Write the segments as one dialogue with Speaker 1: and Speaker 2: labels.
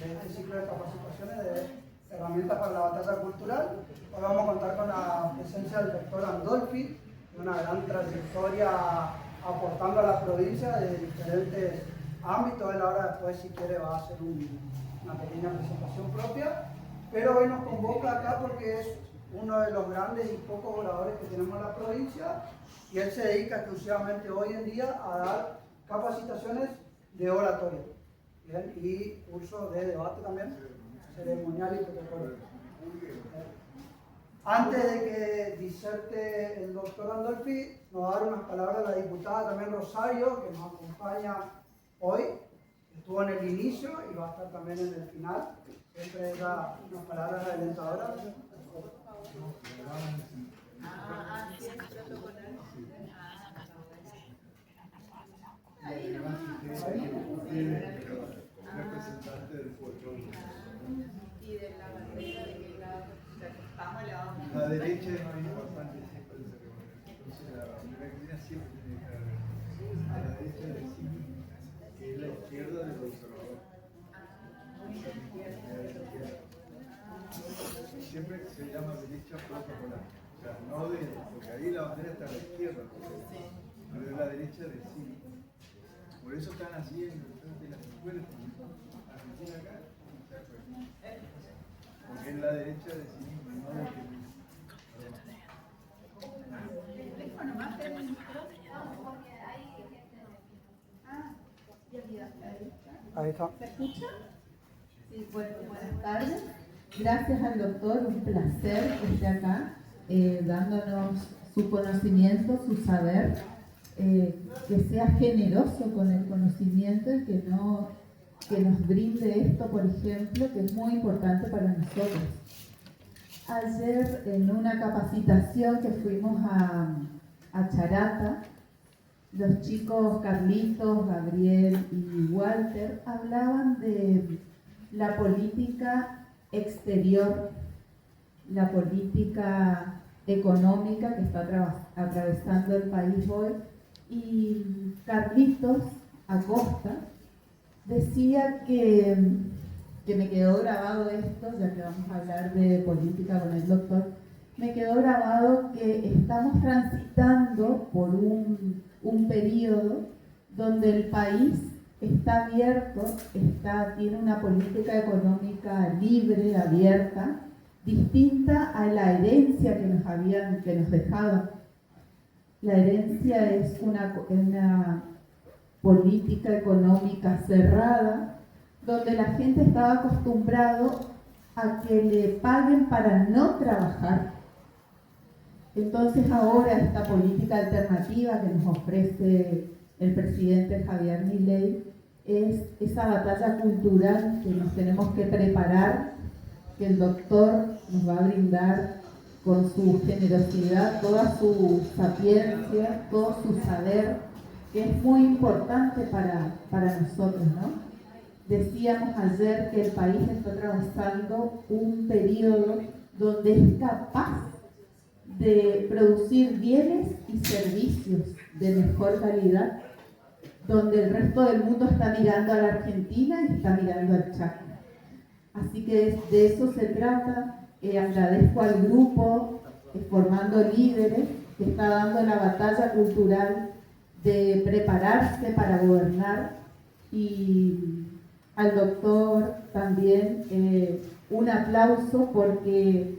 Speaker 1: de este ciclo de capacitaciones de herramientas para la batalla cultural. Hoy vamos a contar con la presencia del doctor Andolfi, una gran trayectoria aportando a la provincia de diferentes ámbitos. Él ahora después, si quiere, va a hacer una pequeña presentación propia, pero hoy nos convoca acá porque es uno de los grandes y pocos oradores que tenemos en la provincia, y él se dedica exclusivamente hoy en día a dar capacitaciones de oratoria, ¿bien? Y cursos de debate también, ceremonial y protocolo. Antes de que diserte el doctor Andolfi, nos va a dar unas palabras la diputada también Rosario, que nos acompaña hoy. Estuvo en el inicio y va a estar también en el final. Siempre da unas palabras alentadoras.
Speaker 2: Representante del folclore.
Speaker 3: Y de la bandera, de que la
Speaker 2: La derecha es más importante siempre el ceremonia. Entonces la bandera siempre tiene que haber. A la derecha del cine, que es la izquierda del observador. Siempre se llama derecha protocolar. O sea, no de, porque ahí la bandera está a la izquierda, pero es la derecha del cine. Por eso están así en las escuelas. Argentina acá, porque es la derecha de sí mismo, no de que
Speaker 1: Ahí está.
Speaker 4: ¿Se escucha? Sí, bueno, buenas tardes. Gracias al doctor, un placer que esté acá dándonos su conocimiento, su saber, que sea generoso con el conocimiento y que nos brinde esto, por ejemplo, que es muy importante para nosotros. Ayer en una capacitación que fuimos a Charata, los chicos Carlitos, Gabriel y Walter hablaban de la política exterior, la política económica que está atravesando el país hoy, y Carlitos Acosta decía que me quedó grabado esto, ya que vamos a hablar de política con el doctor, me quedó grabado que estamos transitando por un periodo donde el país está abierto, tiene una política económica libre, abierta, distinta a la herencia que nos dejaban. La herencia es una política económica cerrada, donde la gente estaba acostumbrado a que le paguen para no trabajar. Entonces ahora esta política alternativa que nos ofrece el presidente Javier Milei es esa batalla cultural que nos tenemos que preparar, que el doctor nos va a brindar con su generosidad, toda su sapiencia, todo su saber, que es muy importante para nosotros, ¿no? Decíamos ayer que el país está atravesando un periodo donde es capaz de producir bienes y servicios de mejor calidad, donde el resto del mundo está mirando a la Argentina y está mirando al Chaco. Así que de eso se trata. Agradezco al grupo Formando Líderes, que está dando la batalla cultural de prepararse para gobernar, y al doctor también un aplauso porque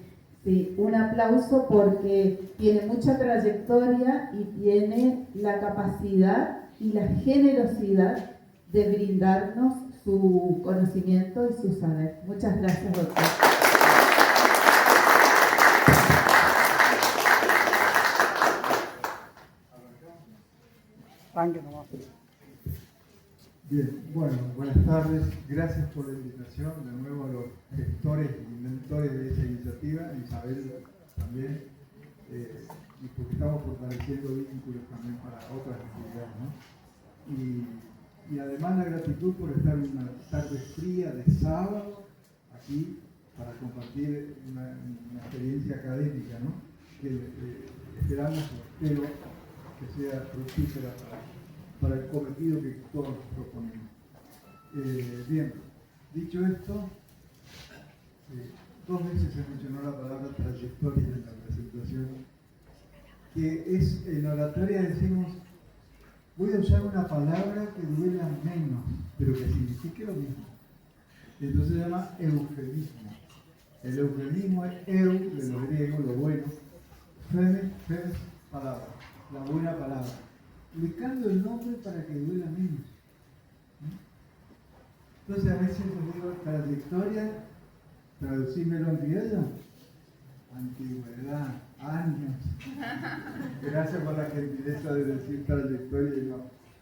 Speaker 4: tiene mucha trayectoria y tiene la capacidad y la generosidad de brindarnos su conocimiento y su saber. Muchas gracias, doctor.
Speaker 2: Bien, bueno, buenas tardes. Gracias por la invitación de nuevo a los gestores y mentores de esta iniciativa, Isabel también, y porque estamos fortaleciendo vínculos también para otras actividades, ¿no? Y además la gratitud por estar una tarde fría de sábado aquí para compartir una experiencia académica, ¿no? Que esperamos o espero que sea fructífera para el cometido que todos nos proponemos. Bien, Dicho esto, 2 veces se mencionó la palabra trayectoria en la presentación, que es, en oratoria decimos, voy a usar una palabra que duela menos, pero que signifique lo mismo. Entonces se llama eufemismo. El eufemismo es eu, de lo griego, lo bueno, femes, palabra, la buena palabra. Le cambio el nombre para que duela menos. Entonces a veces les digo trayectoria, traducímelo en criollo, antigüedad, años. Gracias por la gentileza de decir trayectoria y no.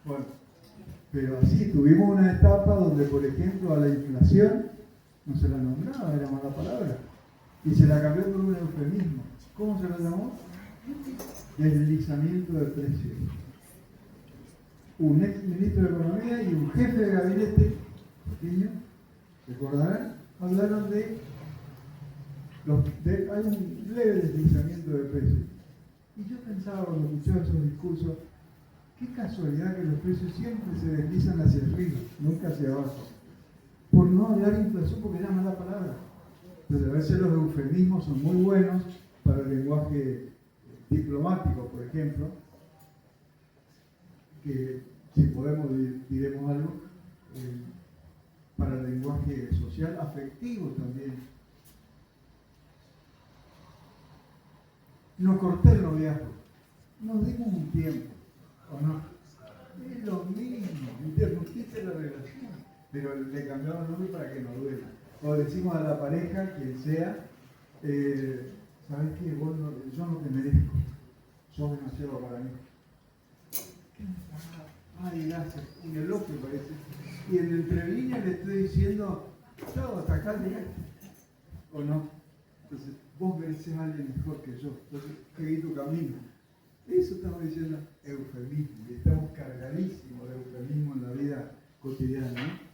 Speaker 2: Bueno, pero así tuvimos una etapa donde, por ejemplo, a la inflación no se la nombraba, era mala palabra, y se la cambió por un eufemismo. ¿Cómo se lo llamó? Deslizamiento de precios. Un ex ministro de Economía y un jefe de gabinete pequeño, recordarán, hablaron de hay un leve deslizamiento de precios. Y yo pensaba cuando escuchaba esos discursos, qué casualidad que los precios siempre se deslizan hacia arriba, nunca hacia abajo. Por no hablar inflación, porque era mala palabra. Pero a veces los eufemismos son muy buenos para el lenguaje diplomático, por ejemplo, que si podemos diremos algo, para el lenguaje social, afectivo también. No corté el noviazgo, nos dimos un tiempo, ¿o no? Es lo mismo, interrumpiste la relación, pero le cambiamos el nombre para que no duela. O decimos a la pareja, quien sea, ¿sabes qué? Yo no te merezco, sos demasiado para mí. ¿Qué me pasa? Ay, gracias, un elogio parece. Y en entre líneas le estoy diciendo, chao, hasta acá llegaste, ¿o no? Entonces, vos mereces a alguien mejor que yo, entonces seguí tu camino. Eso estamos diciendo eufemismo, y estamos cargadísimos de eufemismo en la vida cotidiana, ¿no?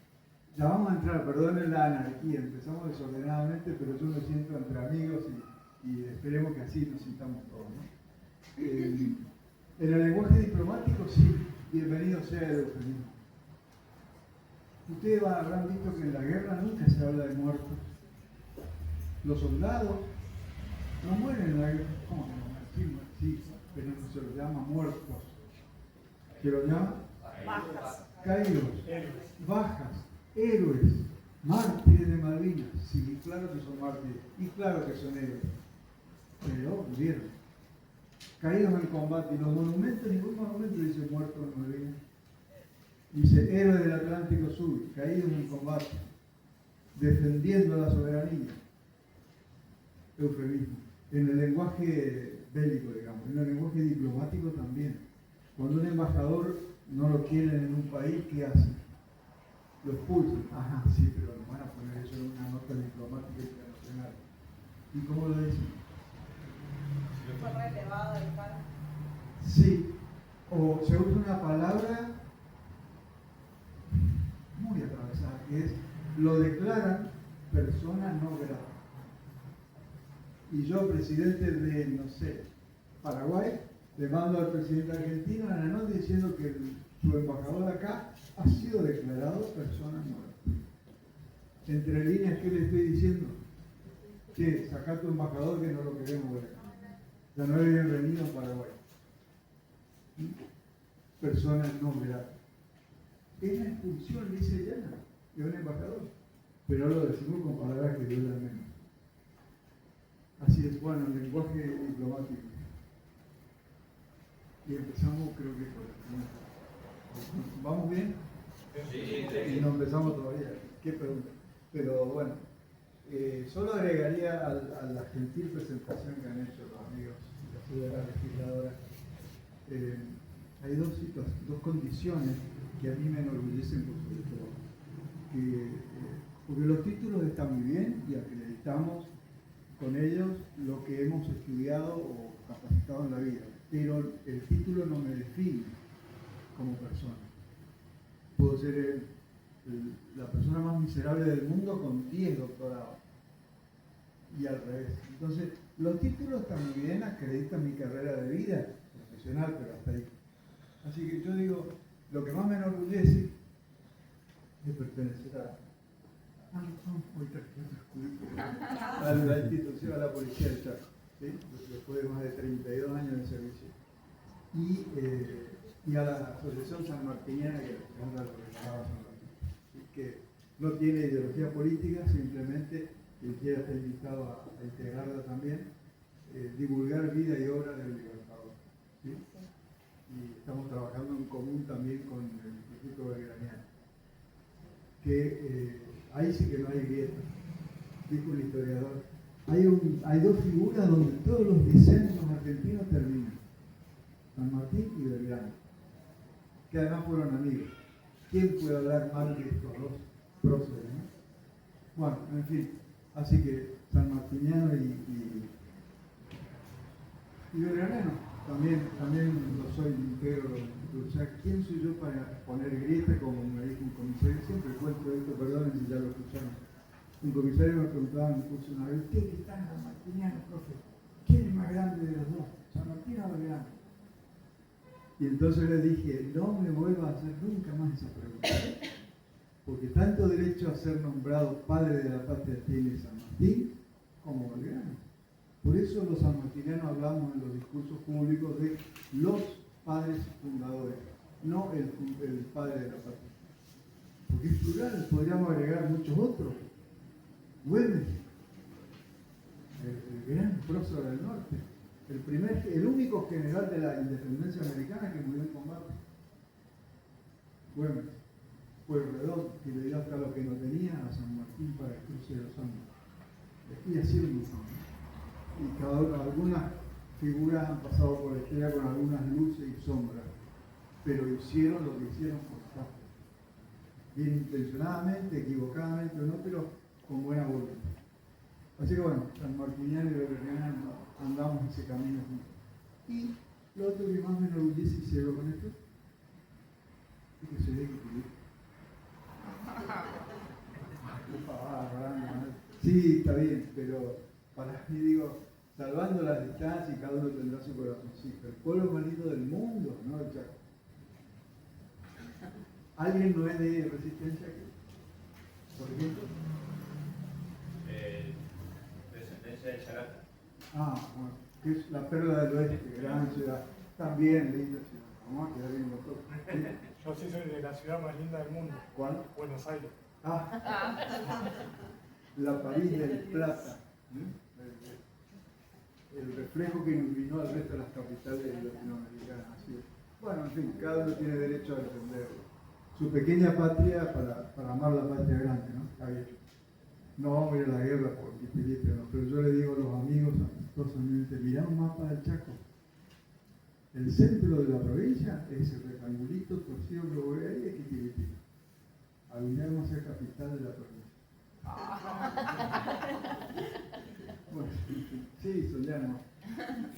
Speaker 2: Ya vamos a entrar, perdonen la anarquía, empezamos desordenadamente, pero yo me siento entre amigos y esperemos que así nos sintamos todos, ¿no? En el lenguaje diplomático, sí, bienvenido sea el eufemismo. Ustedes habrán visto que en la guerra nunca se habla de muertos. Los soldados no mueren en la guerra. ¿Cómo que no mueren? Sí, pero no se los llama muertos. ¿Se los llama?
Speaker 3: Bajas.
Speaker 2: Caídos, bajas, héroes, mártires de Malvinas. Sí, claro que son mártires y claro que son héroes. Pero murieron. Caídos en combate. Y los monumentos, ningún monumento dice muertos en Malvinas. Dice héroes del Atlántico Sur, caídos en combate, defendiendo la soberanía. Eufemismo. En el lenguaje bélico, digamos, en el lenguaje diplomático también. Cuando un embajador no lo quieren en un país, ¿qué hace? Lo expulsan. Ajá, sí, pero nos van a poner eso en una nota diplomática internacional. ¿Y cómo lo dicen?
Speaker 3: Fue relevado el cargo.
Speaker 2: Sí, o se usa una palabra muy atravesada, que es, lo declaran persona no grata. Y yo, presidente de, no sé, Paraguay, le mando al presidente argentino a la nota diciendo que su embajador acá ha sido declarado persona no grata. Entre líneas, ¿qué le estoy diciendo? Che, sacá tu embajador que no lo queremos ver acá. Ya no es bienvenido a Paraguay. Persona no grata. Es la expulsión, dice Llana, de un embajador. Pero lo decimos con palabras que duelen menos. Así es, bueno, el lenguaje diplomático. Y empezamos, creo que por aquí. ¿Vamos bien? Sí. Y no empezamos todavía. ¿Qué pregunta? Pero bueno, solo agregaría a la gentil presentación que han hecho los amigos de la legisladora. Hay dos condiciones que a mí me enorgullecen por sobre todo. Porque los títulos están muy bien y acreditamos con ellos lo que hemos estudiado o capacitado en la vida, pero el título no me define como persona. Puedo ser la persona más miserable del mundo con 10 doctorados y al revés. Entonces, los títulos están muy bien, acreditan mi carrera de vida profesional, pero hasta ahí. Así que yo digo, lo que más me enorgullece es pertenecer hoy a la institución, a la policía del Chaco, ¿sí? Después de más de 32 años de servicio. Y a la Asociación Sanmartiniana, que anda lo que llamaba San Martín, ¿sí? Que no tiene ideología política, simplemente quien quiera estar invitado a integrarla también, divulgar vida y obra del Libertador, ¿sí? Y estamos trabajando en común también con el Instituto Belgraniano, que ahí sí que no hay grieta, dijo el historiador. Hay dos figuras donde todos los diseños argentinos terminan: San Martín y Belgrano, que además fueron amigos. ¿Quién puede hablar mal de estos dos próceres, no? Bueno, en fin, así que sanmartiniano y belgraniano, también lo soy íntegro. O sea, ¿quién soy yo para poner grieta, como me dijo un comisario? Siempre cuento esto, perdonen si ya lo escucharon. Un comisario me preguntaba en mi curso una vez: ¿usted que está en sanmartiniano, profe? ¿Quién es más grande de los dos? ¿San Martín o Belgrano? Y entonces le dije: no me vuelva a hacer nunca más esa pregunta, porque tanto derecho a ser nombrado padre de la patria tiene San Martín como Belgrano. Por eso los sanmartinianos hablamos en los discursos públicos de los padres fundadores, no el padre de la patria. Porque es plural, podríamos agregar muchos otros. Güemes, el gran prócer del norte, el único general de la independencia americana que murió en combate. Güemes, Pueyrredón, que le dio hasta lo que no tenía a San Martín para el cruce de los Andes. Y así lo mismo. Y algunas figuras han pasado por la historia con algunas luces y sombras, pero hicieron lo que hicieron por estar. Bien intencionadamente, equivocadamente o no, pero con buena voluntad. Así que bueno, sanmartiniano y belgraniano andamos ese camino juntos. Y lo otro que más me enorgullece y cierro con esto, es que se ve que sí, está bien, pero para mí, digo, salvando las distancias, y cada uno tendrá su corazoncito. El pueblo más lindo del mundo, ¿no? El Chaco. ¿Alguien no es de Resistencia aquí? ¿Por ejemplo?
Speaker 5: Descendencia de Charata.
Speaker 2: Bueno, que es la perla del oeste, gran ciudad. También linda ciudad. Vamos a quedar bien nosotros. ¿Sí?
Speaker 6: Yo sí soy de la ciudad más linda del mundo.
Speaker 2: ¿Cuál?
Speaker 6: Buenos Aires.
Speaker 2: La París del Plata. El reflejo que iluminó al resto de las capitales latinoamericanas. Así es. Bueno, en fin, cada uno tiene derecho a defender su pequeña patria para amar la patria grande, ¿no? Está bien. No vamos a ir a la guerra por Filipe, ¿no? Pero yo le digo a los amigos amistosamente: mirá un mapa del Chaco. El centro de la provincia es el rectangulito torcido que lo ve ahí, es Quitiripi. Algún día vamos a ser capital de la provincia. Bueno, sí, soñamos.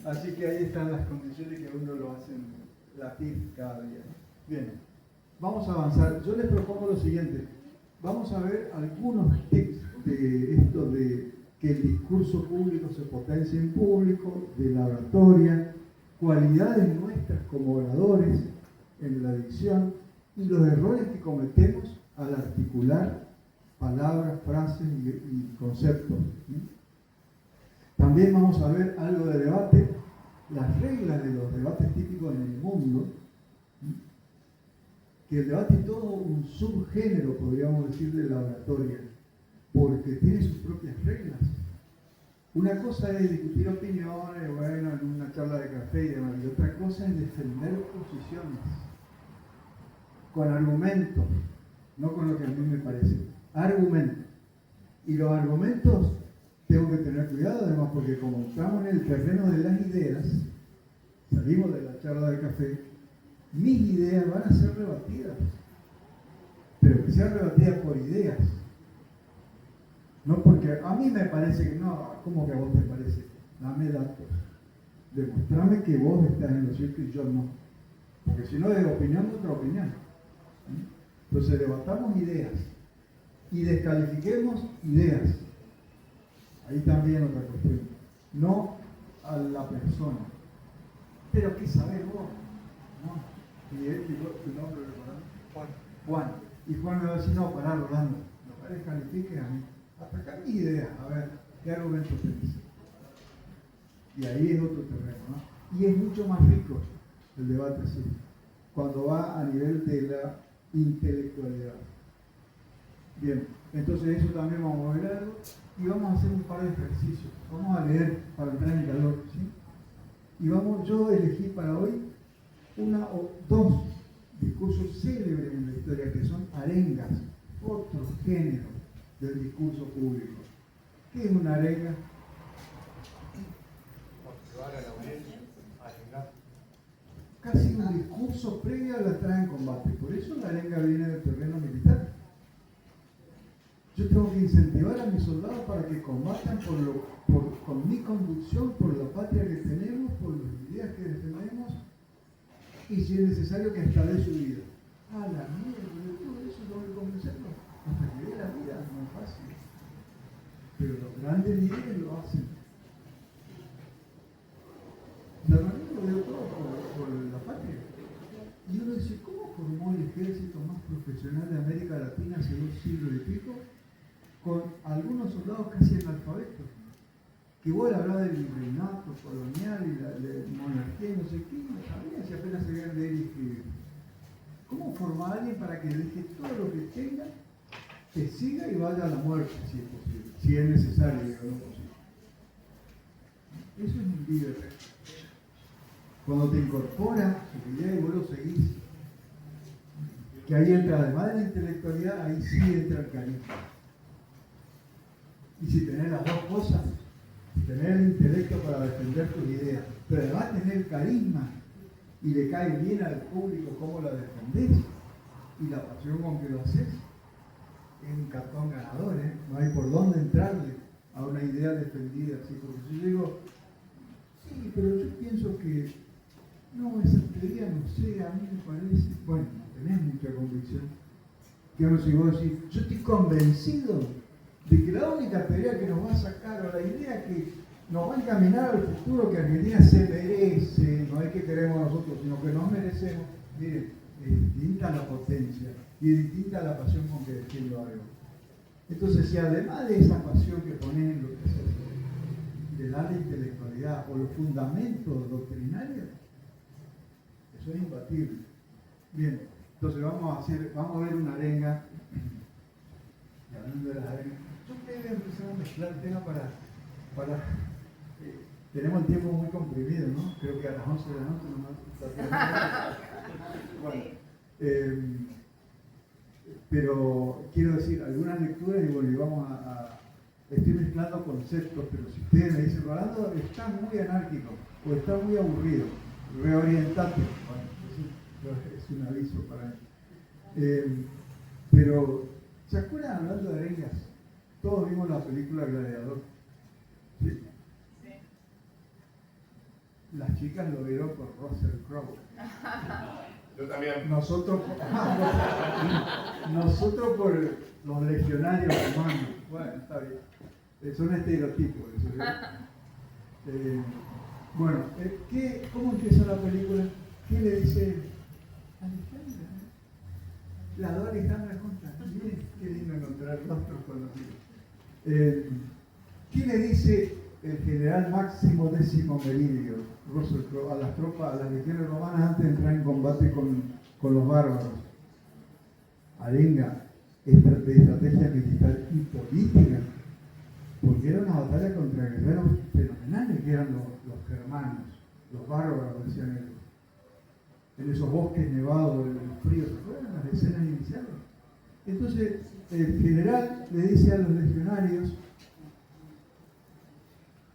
Speaker 2: Así que ahí están las condiciones que a uno lo hacen latir cada día, ¿no? Bien, vamos a avanzar. Yo les propongo lo siguiente: vamos a ver algunos tips de esto de que el discurso público se potencie en público, de la oratoria, cualidades nuestras como oradores en la dicción y los errores que cometemos al articular palabras, frases y conceptos. También vamos a ver algo de debate, las reglas de los debates típicos en el mundo, que el debate es todo un subgénero, podríamos decir, de la oratoria, porque tiene sus propias reglas. Una cosa es discutir opiniones, bueno, en una charla de café y demás, y otra cosa es defender posiciones, con argumentos, no con lo que a mí me parece, argumentos. Y los argumentos tengo que tener cuidado, además, porque como estamos en el terreno de las ideas, salimos de la charla de café, mis ideas van a ser rebatidas, pero que sean rebatidas por ideas. No porque a mí me parece que no, ¿cómo que a vos te parece? Dame datos. Demostrame que vos estás en lo cierto y yo no. Porque si no, de opinión otra opinión. Entonces debatamos ideas y descalifiquemos ideas. Ahí también otra cuestión. No a la persona. Pero ¿qué sabés vos? ¿No? Y él dijo tu nombre, ¿verdad? Juan. Y Juan me va a decir: no, pará, Rolando. No descalifiques a mí. atacar mi idea, a ver, ¿qué argumento tenés? Y ahí es otro terreno, ¿no? Y es mucho más rico el debate así, cuando va a nivel de la intelectualidad. Bien, entonces eso también vamos a ver algo y vamos a hacer un par de ejercicios. Vamos a leer para entrar en calor, ¿sí? Y yo elegí para hoy una o dos discursos célebres en la historia que son arengas, otro género del discurso público. ¿Qué es una arenga?
Speaker 6: Motivar a la audiencia, arengar.
Speaker 2: Casi un discurso previo a la entrada en combate. Por eso la arenga viene del terreno militar. Yo tengo que incentivar a mis soldados para que combatan con mi conducción, por la patria que tenemos, por las ideas que defendemos, y si es necesario que hasta dé su vida. A la mierda, de todo eso tengo que convencerlo hasta que dé la vida, no es fácil. Pero los grandes líderes lo hacen. Normalmente lo dio todo por la patria. Y uno dice, ¿cómo formó el ejército más profesional de América Latina hace 2 siglos y pico? Con algunos soldados casi analfabetos. Que igual hablaba del virreinato colonial y la monarquía y no sé qué, no sabía si apenas se veían leer y escribir. ¿Cómo formar a alguien para que deje todo lo que tenga, que siga y vaya a la muerte, si es posible, si es necesario, digamos posible? Eso es un líder. Cuando te incorpora su idea y vos lo seguís, que ahí entra, además de la intelectualidad, ahí sí entra el carisma. Y si tenés las dos cosas, tener el intelecto para defender tus ideas, pero además tener el carisma y le cae bien al público cómo la defendés y la pasión con que lo haces, es un cartón ganador, ¿eh? No hay por dónde entrarle a una idea defendida así, porque si yo digo, sí, pero yo pienso que no, esa teoría no sé, a mí me parece, bueno, no tenés mucha convicción. Que si vos decís, yo estoy convencido de que la única teoría que nos va a sacar, o la idea que nos va a encaminar al futuro que Argentina se merece, no es que queremos nosotros, sino que nos merecemos, miren, es distinta la potencia y es distinta la pasión con que defiendo algo. Entonces, si además de esa pasión que ponen en lo que se hace, le da la intelectualidad o los fundamentos doctrinarios, eso es imbatible. Bien, entonces vamos a ver una arenga. Y hablando de las arengas, yo creo que empezar a mezclar el tema para tenemos el tiempo muy comprimido, ¿no? Creo que a las 11 de la noche bueno, pero quiero decir algunas lecturas y bueno, y vamos estoy mezclando conceptos, pero si ustedes me dicen, Rolando, está muy anárquico o está muy aburrido, reorientate. Bueno, es un aviso para mí. Pero, ¿se acuerdan hablando de arengas? Todos vimos la película Gladiador. ¿Sí? Las chicas lo vieron por Russell Crowe.
Speaker 5: Yo también.
Speaker 2: Nosotros por los legionarios romanos. Bueno, está bien. Son estereotipos. Bueno, ¿cómo empieza la película? ¿Qué le dice Alejandra? La dos Alejandra conta. Miren, qué lindo encontrar rostros conocidos. ¿Qué le dice el general Máximo Décimo Meridio, Russell Crowe, a las tropas, a las legiones romanas antes de entrar en combate con los bárbaros? Arenga de estrategia militar y política, porque era una batalla contra guerreros fenomenales que eran los germanos, los bárbaros, decían ellos, en esos bosques nevados, en el frío. ¿Se acuerdan las escenas iniciales? Entonces el general le dice a los legionarios: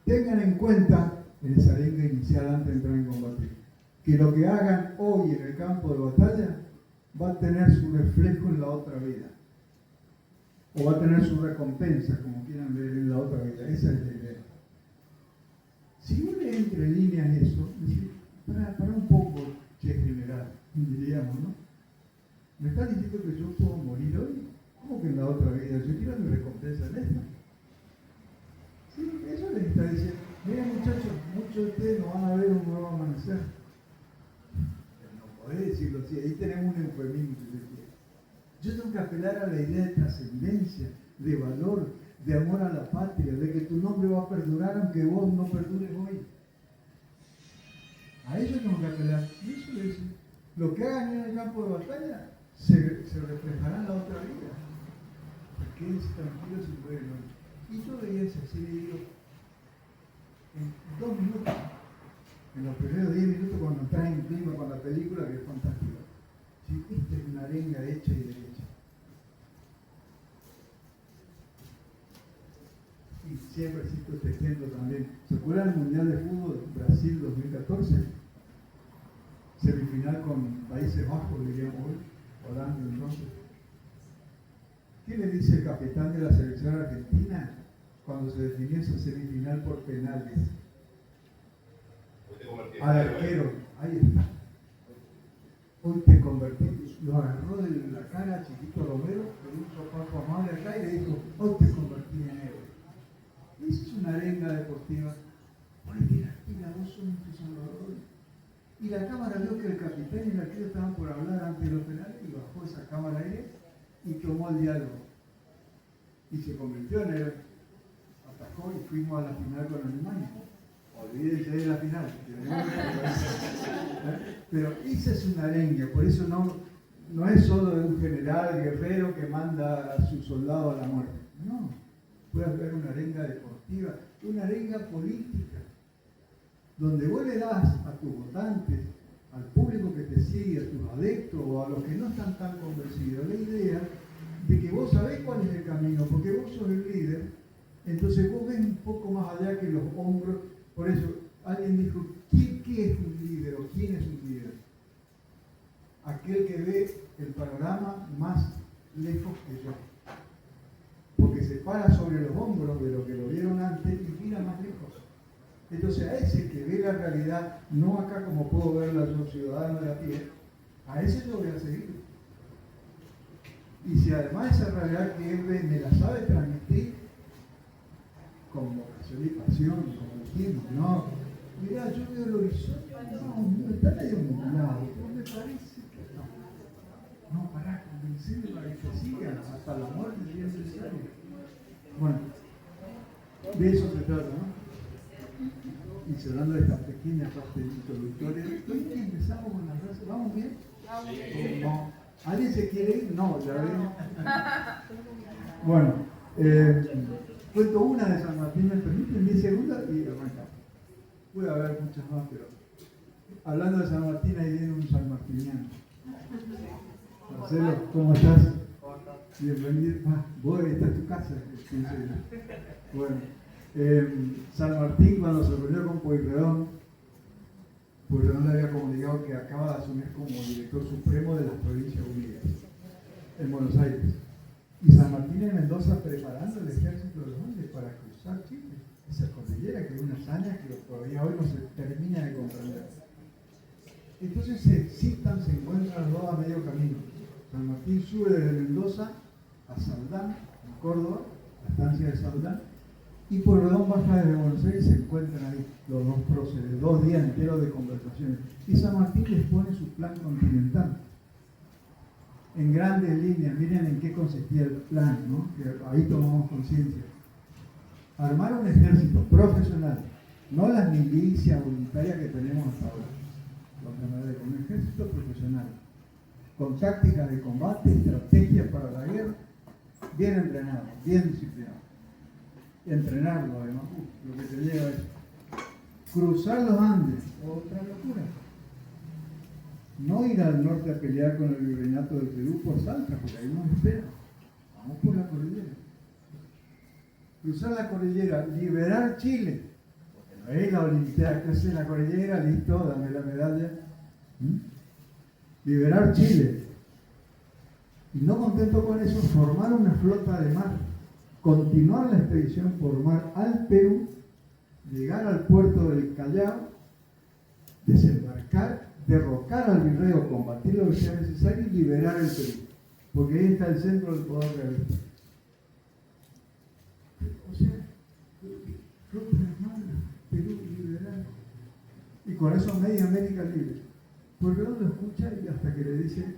Speaker 2: tengan en cuenta, en esa arenga inicial antes de entrar en combate, que lo que hagan hoy en el campo de batalla va a tener su reflejo en la otra vida, o va a tener su recompensa, como quieran ver, en la otra vida. Esa es la idea. Si uno lee entre líneas eso, dice, para un poco, che general, diríamos, ¿no? ¿Me está diciendo que yo puedo morir hoy? ¿Cómo que en la otra vida? Yo quiero mi recompensa en esta. Sí, eso les está diciendo. Miren, muchachos, muchos de ustedes no van a ver un nuevo amanecer. Pero no podés decirlo así, ahí tenemos un eufemismo. Yo tengo que apelar a la idea de trascendencia, de valor, de amor a la patria, de que tu nombre va a perdurar aunque vos no perdures hoy. A eso tenemos que apelar. Y eso es lo que hagan en el campo de batalla se reflejará en la otra vida. Quédense tranquilos y bueno. Y yo veía esa serie y digo, en 2 minutos, en los primeros 10 minutos cuando entras en clima con la película, que es fantástica. Sí, esta es una arenga hecha y derecha. Y siempre existe este ejemplo también. ¿Se acuerdan del Mundial de Fútbol Brasil 2014? Semifinal con Países Bajos, diríamos hoy, Holanda entonces. ¿Qué le dice el capitán de la selección argentina cuando se definió esa semifinal por penales? Al arquero, ahí está. Hoy te convertí, lo agarró de la cara a Chiquito Romero, le dio un sopapo amable acá y le dijo, hoy te convertí en héroe. Esa es una arenga deportiva. Porque las dos son tus salvadores. Y la cámara vio que el capitán y el arquero estaban por hablar antes de los penales y bajó esa cámara aérea y tomó el diálogo. Y se convirtió en héroe. Atacó y fuimos a la final con Alemania. Olvídense de la final. Pero esa es una arenga, por eso no es solo de un general guerrero que manda a su soldado a la muerte. No, puede haber una arenga deportiva, una arenga política, donde vos le das a tus votantes, al público que te sigue, a tus adeptos o a los que no están tan convencidos, la idea de que vos sabés cuál es el camino, porque vos sos el líder, entonces vos ves un poco más allá que los hombros. Por eso alguien dijo, ¿qué es un líder o quién es un líder? Aquel que ve el panorama más lejos que yo, porque se para sobre los hombros de lo que lo vieron antes y mira más lejos. Entonces a ese que ve la realidad, no acá como puedo verla yo, ciudadano de a pie, a ese yo voy a seguir. Y si además esa realidad que él ve me la sabe transmitir con vocación y pasión, como entiendo, no, mirá, yo veo el horizonte, no, está medio nublado, pero me parece que no, pará, convencerme para que siga hasta la muerte si es necesario. Bueno, de eso se trata, ¿no? Y cerrando esta pequeña parte introductoria, hoy que empezamos con las frases, ¿vamos bien? No. ¿Alguien se quiere ir? No, ya ven. Bueno, cuento una de San Martín, me permiten 10 segundos y arrancamos. Puede haber muchas más, pero hablando de San Martín, ahí viene un sanmartiniano. Marcelo, ¿cómo estás? Bienvenido. Vos, esta es tu casa. Bueno, San Martín, cuando se reunió con Pueyrredón le había comunicado que acaba de asumir como director supremo de las Provincias Unidas en Buenos Aires. Y San Martín en Mendoza preparando el ejército de los Andes para cruzar Chile, esa cordillera que es una hazaña que todavía hoy no se termina de comprender. Entonces se citan, se encuentran los dos a medio camino. San Martín sube desde Mendoza a Saldán, en Córdoba, la estancia de Saldán, y Pueyrredón baja desde Buenos Aires y se encuentran ahí los dos próceres, 2 días enteros de conversaciones. Y San Martín les pone su plan continental. En grandes líneas, miren en qué consistía el plan, ¿no? Que ahí tomamos conciencia. Armar un ejército profesional, no las milicias voluntarias que tenemos hasta ahora. Un ejército profesional, con tácticas de combate, estrategias para la guerra, bien entrenado, bien disciplinado. Entrenarlo además, lo que te lleva es cruzar los Andes, otra locura. No ir al norte a pelear con el virreinato del Perú por Salta, porque ahí nos espera. Vamos por la cordillera. Cruzar la cordillera, liberar Chile. Porque no es la Olimpiada, que hace la cordillera, listo, dame la medalla. Liberar Chile. Y no contento con eso, formar una flota de mar. Continuar la expedición por mar al Perú, llegar al puerto del Callao, desembarcar, derrocar al virrey, combatir lo que sea necesario y liberar el Perú, porque ahí está el centro del poder realista. O sea, flota de mar, Perú liberar, y con eso media América libre. Porque uno lo escucha y hasta que le dice,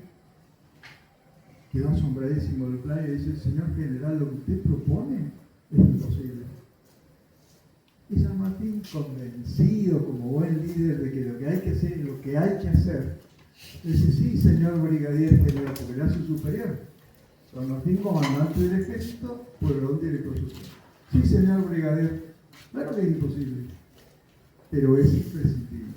Speaker 2: quedó asombradísimo del plan y dice, señor general, lo que usted propone es convencido como buen líder de que lo que hay que hacer es lo que hay que hacer, dice, sí, señor brigadier general, porque era su superior. San Martín, comandante del ejército, Pueyrredón, director supremo. Sí, señor brigadier, claro que es imposible, pero es imprescindible.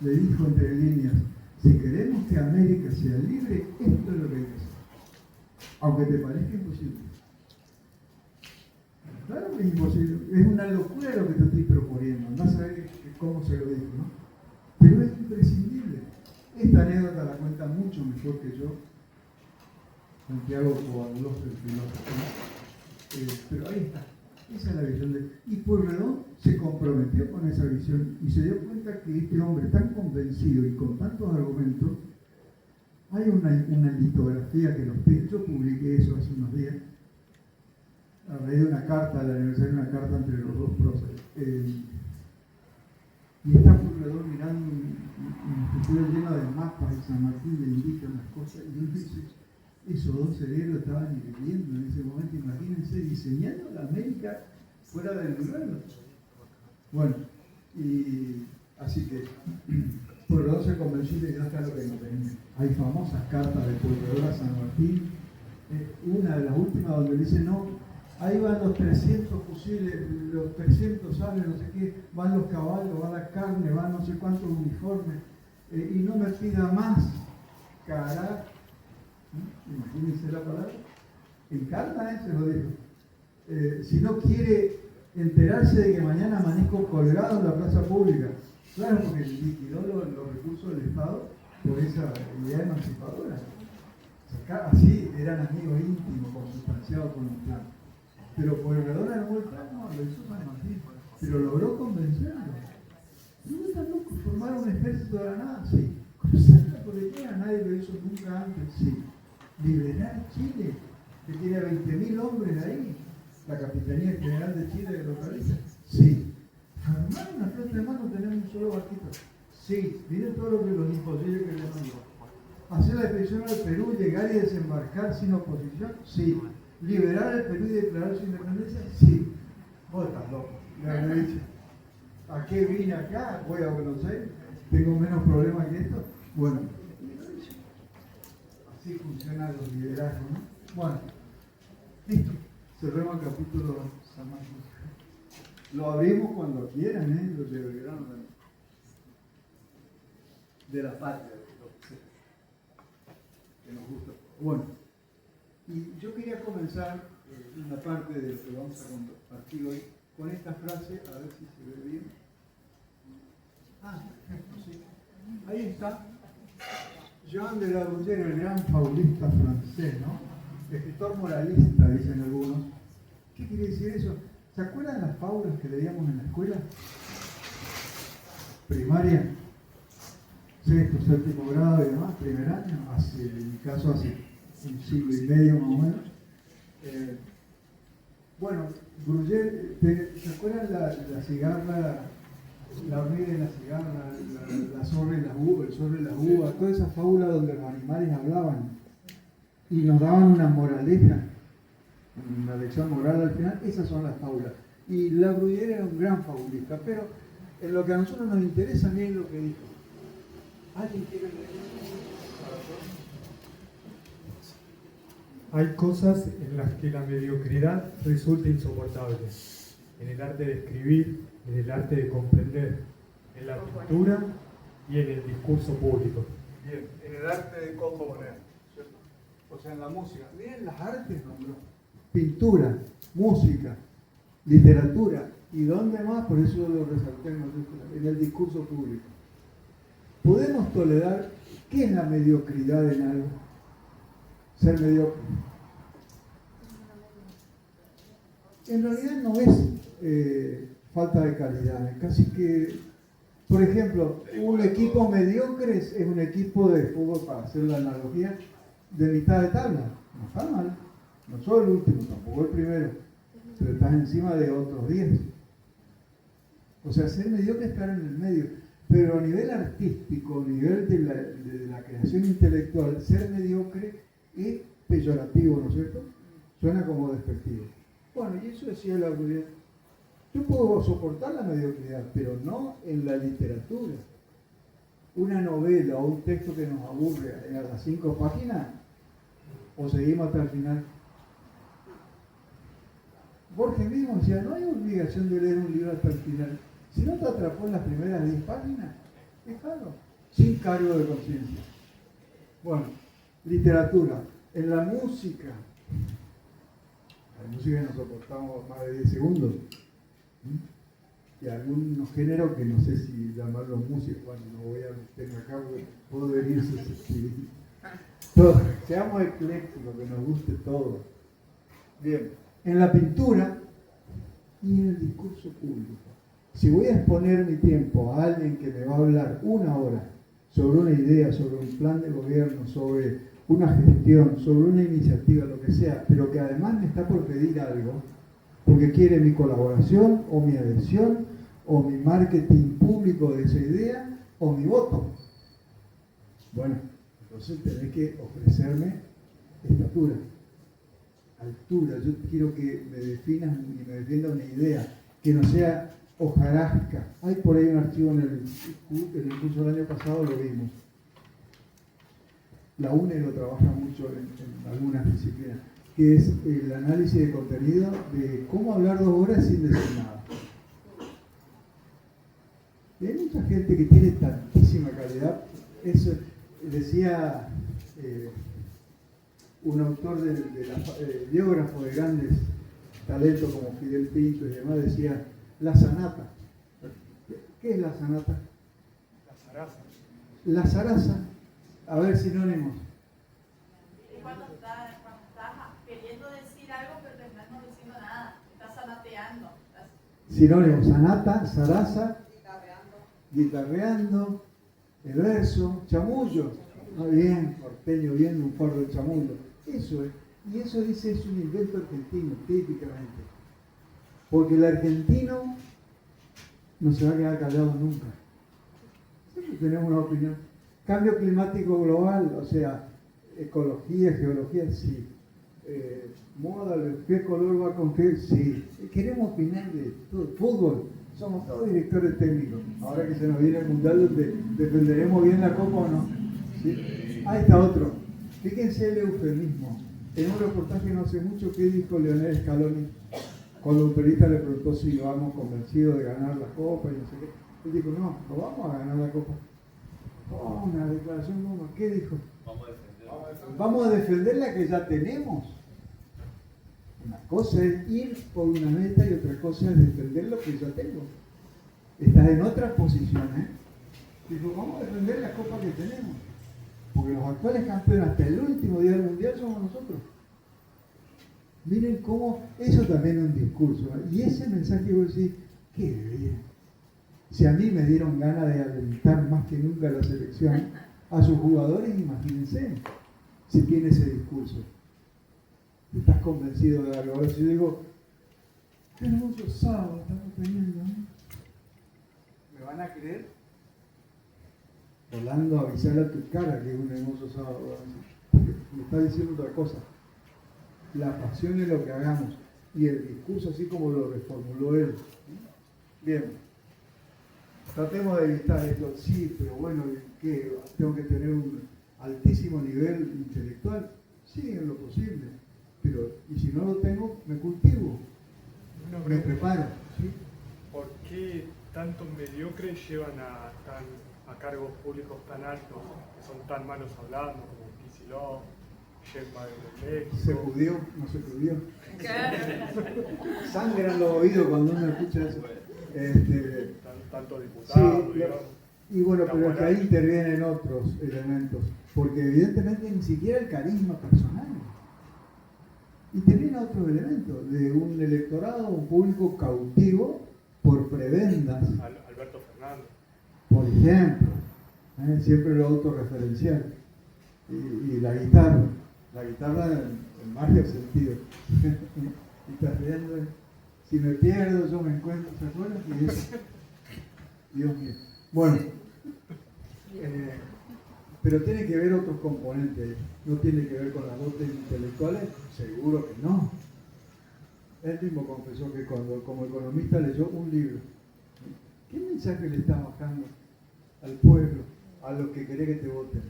Speaker 2: Le dijo entre líneas, si queremos que América sea libre, esto es lo que hay que hacer, aunque te parezca imposible. Claro que es imposible, es una locura lo que te estoy proponiendo, andás a ver cómo se lo dijo, ¿no? Pero es imprescindible. Esta anécdota la cuenta mucho mejor que yo Santiago Covarrubias, el filósofo, ¿no? Pero ahí está, esa es la visión de... Y Pueyrredón se comprometió con esa visión y se dio cuenta que este hombre tan convencido y con tantos argumentos, hay una litografía que nos pide, yo publiqué eso hace unos días, a raíz de una carta de la universidad, una carta entre los dos próceres. Y está Pueyrredón mirando un estudio lleno de mapas y San Martín le indica unas cosas y él dice, esos dos cerebros estaban hirviendo en ese momento, imagínense, diseñando la América fuera del duelo. Bueno, y así que Pueyrredón se convenció de que ya está lo que no tenía. Hay famosas cartas de Pueyrredón a San Martín, una de las últimas donde dice, no, ahí van los 300 fusiles, los 300 sables, no sé qué, van los caballos, va la carne, van no sé cuántos uniformes, y no me pida más, carajo. Imagínense la palabra. En carta se lo dijo. Si no quiere enterarse de que mañana amanezco colgado en la plaza pública, claro, porque liquidó los recursos del Estado por esa idea emancipadora. Así eran amigos íntimos, consustanciados con un plan. Pero Pueyrredón armó el plan, no, lo hizo San Martín, pero logró convencerlo. No está loco, formar un ejército de la nada, sí. Cruzar la cordillera, nadie lo hizo nunca antes, sí. Liberar Chile, que tiene 20.000 hombres ahí, la Capitanía General de Chile que localiza, sí. Armar una flota de mar, no tener un solo barquito, sí. Miren todo lo que los imposibles que le mandó. Hacer la expedición al Perú, llegar y desembarcar sin oposición, sí. Liberar el Perú y declarar su independencia, sí. Vos estás loco, le habré dicho. ¿A qué vine acá? Voy a Buenos Aires, tengo menos problemas que esto. Bueno, así funcionan los liderazgos, ¿no? Bueno, listo. Cerremos el capítulo San Martín. Lo abrimos cuando quieran, ¿eh? Los de Belgrano también. De la patria, que nos gusta. Bueno, y yo quería comenzar una parte de lo que vamos a compartir hoy con esta frase, a ver si se ve bien. Perfecto, sí. Ahí está. Jean de la Bruyère, el gran fabulista francés, ¿no? Escritor moralista, dicen algunos. ¿Qué quiere decir eso? ¿Se acuerdan las fábulas que leíamos en la escuela? Primaria, sexto, séptimo grado y demás, primer año, en mi caso hace un siglo y medio más o menos. Bueno, Bruyère, ¿se acuerdan la cigarra, la hormiga y la cigarra, la zorra y las uvas, el zorro y las uvas, toda esa fábula donde los animales hablaban y nos daban una moraleja, una lección moral al final? Esas son las fábulas. Y la Bruyère era un gran fabulista, pero en lo que a nosotros nos interesa, miren lo que dijo. ¿Alguien quiere leer?
Speaker 6: Hay cosas en las que la mediocridad resulta insoportable. En el arte de escribir, en el arte de comprender, en la pintura y en el discurso público.
Speaker 2: Bien, en el arte de componer, ¿cierto? O sea, en la música. Miren las artes, nombró. Pintura, música, literatura. ¿Y dónde más? Por eso lo resalté en el discurso público. ¿Podemos tolerar qué es la mediocridad en algo? Ser mediocre. En realidad no es falta de calidad. Casi que, por ejemplo, un equipo mediocre es un equipo de fútbol, para hacer la analogía, de mitad de tabla. No está mal. No soy el último, tampoco el primero. Pero estás encima de otros 10. O sea, ser mediocre es estar en el medio. Pero a nivel artístico, a nivel de la creación intelectual, ser mediocre es peyorativo, ¿no es cierto? Suena como despectivo. Bueno, y eso decía la Bruyère. Yo puedo soportar la mediocridad, pero no en la literatura. Una novela o un texto que nos aburre a las 5 páginas, o seguimos hasta el final. Borges mismo decía, no hay obligación de leer un libro hasta el final. Si no te atrapó en las primeras 10 páginas, déjalo, sin cargo de conciencia. Bueno, literatura. En la música no soportamos más de 10 segundos. Y algunos géneros que no sé si llamarlos músicos, bueno, no voy a meterme acá porque puedo herir susceptibilidad. Seamos eclécticos, que nos guste todo. Bien, en la pintura y en el discurso público. Si voy a exponer mi tiempo a alguien que me va a hablar 1 hora sobre una idea, sobre un plan de gobierno, sobre una gestión, sobre una iniciativa, lo que sea, pero que además me está por pedir algo, porque quiere mi colaboración o mi adhesión o mi marketing público de esa idea o mi voto. Bueno, entonces tenés que ofrecerme estatura, altura. Yo quiero que me definas y me defienda una idea, que no sea hojarasca. Hay por ahí un archivo en el curso del año pasado, lo vimos. La UNE lo trabaja mucho en algunas disciplinas, que es el análisis de contenido de cómo hablar 2 horas sin decir nada. Y hay mucha gente que tiene tantísima calidad. Eso decía un autor biógrafo de grandes talentos como Fidel Pinto y demás, decía la sanata. ¿Qué es la sanata?
Speaker 6: La zaraza.
Speaker 2: La zaraza, a ver, sinónimos.
Speaker 3: Cuando estás queriendo decir algo, pero terminas no diciendo nada. Estás sanateando.
Speaker 2: Sinónimos: sanata, zaraza, guitarreando, el verso, chamullo. Bien, porteño, bien, un forro de chamullo. Eso es. Y eso dice, es un invento argentino, típicamente. Porque el argentino no se va a quedar callado nunca. Siempre tenemos una opinión. Cambio climático global, o sea, ecología, geología, sí. Moda, ¿qué color va con qué? Sí. Queremos opinar de todo. Fútbol, somos todos directores técnicos. Ahora que se nos viene el mundial, donde defenderemos bien la copa o no. ¿Sí? Ahí está otro. Fíjense el eufemismo. En un reportaje no hace mucho, ¿qué dijo Leonel Scaloni? Cuando un periodista le preguntó si íbamos convencidos de ganar la copa y no sé qué. Él dijo, no vamos a ganar la copa. Oh, una declaración como, ¿qué dijo? Vamos a defender la que ya tenemos. Una cosa es ir por una meta y otra cosa es defender lo que ya tengo. Estás en otra posición, ¿eh? Dijo, vamos a defender la copa que tenemos. Porque los actuales campeones hasta el último día del mundial somos nosotros. Miren cómo, eso también es un discurso, ¿eh? Y ese mensaje que vos decís, qué bien. Si a mí me dieron ganas de alentar más que nunca a la selección, a sus jugadores, imagínense, si tiene ese discurso. Estás convencido de algo. Ahora si yo digo, qué hermoso sábado estamos teniendo, ¿eh? ¿Me van a creer? Rolando, avisar a tu cara que es un hermoso sábado. Porque me está diciendo otra cosa. La pasión es lo que hagamos. Y el discurso, así como lo reformuló él. Bien. Tratemos de evitar esto. Sí, pero bueno, ¿qué? ¿Tengo que tener un altísimo nivel intelectual? Sí, en lo posible. Pero, y si no lo tengo, me cultivo. Me preparo. ¿Sí?
Speaker 6: ¿Por qué tantos mediocres llevan a cargos públicos tan altos, que son tan malos hablando, como Kicillof, Sheinbaum de México?
Speaker 2: ¿Se judío? ¿No se judío? Sangran los oídos cuando uno escucha eso.
Speaker 6: Tanto diputado,
Speaker 2: sí,
Speaker 6: digamos.
Speaker 2: Y bueno, pero es que ahí intervienen otros elementos, porque evidentemente ni siquiera el carisma personal. Intervienen otros elementos, de un electorado, un público cautivo por prebendas.
Speaker 6: Alberto Fernández.
Speaker 2: Por ejemplo, siempre lo autorreferencial. Y la guitarra en varios sentidos. Guitarreando, si me pierdo, yo me encuentro, ¿se acuerdan? Y eso, Dios mío. Bueno, pero tiene que ver otros componentes. No tiene que ver con las dotes intelectuales, seguro que no. Él mismo confesó que cuando como economista leyó un libro, ¿qué mensaje le está bajando al pueblo, a los que querés que te voten?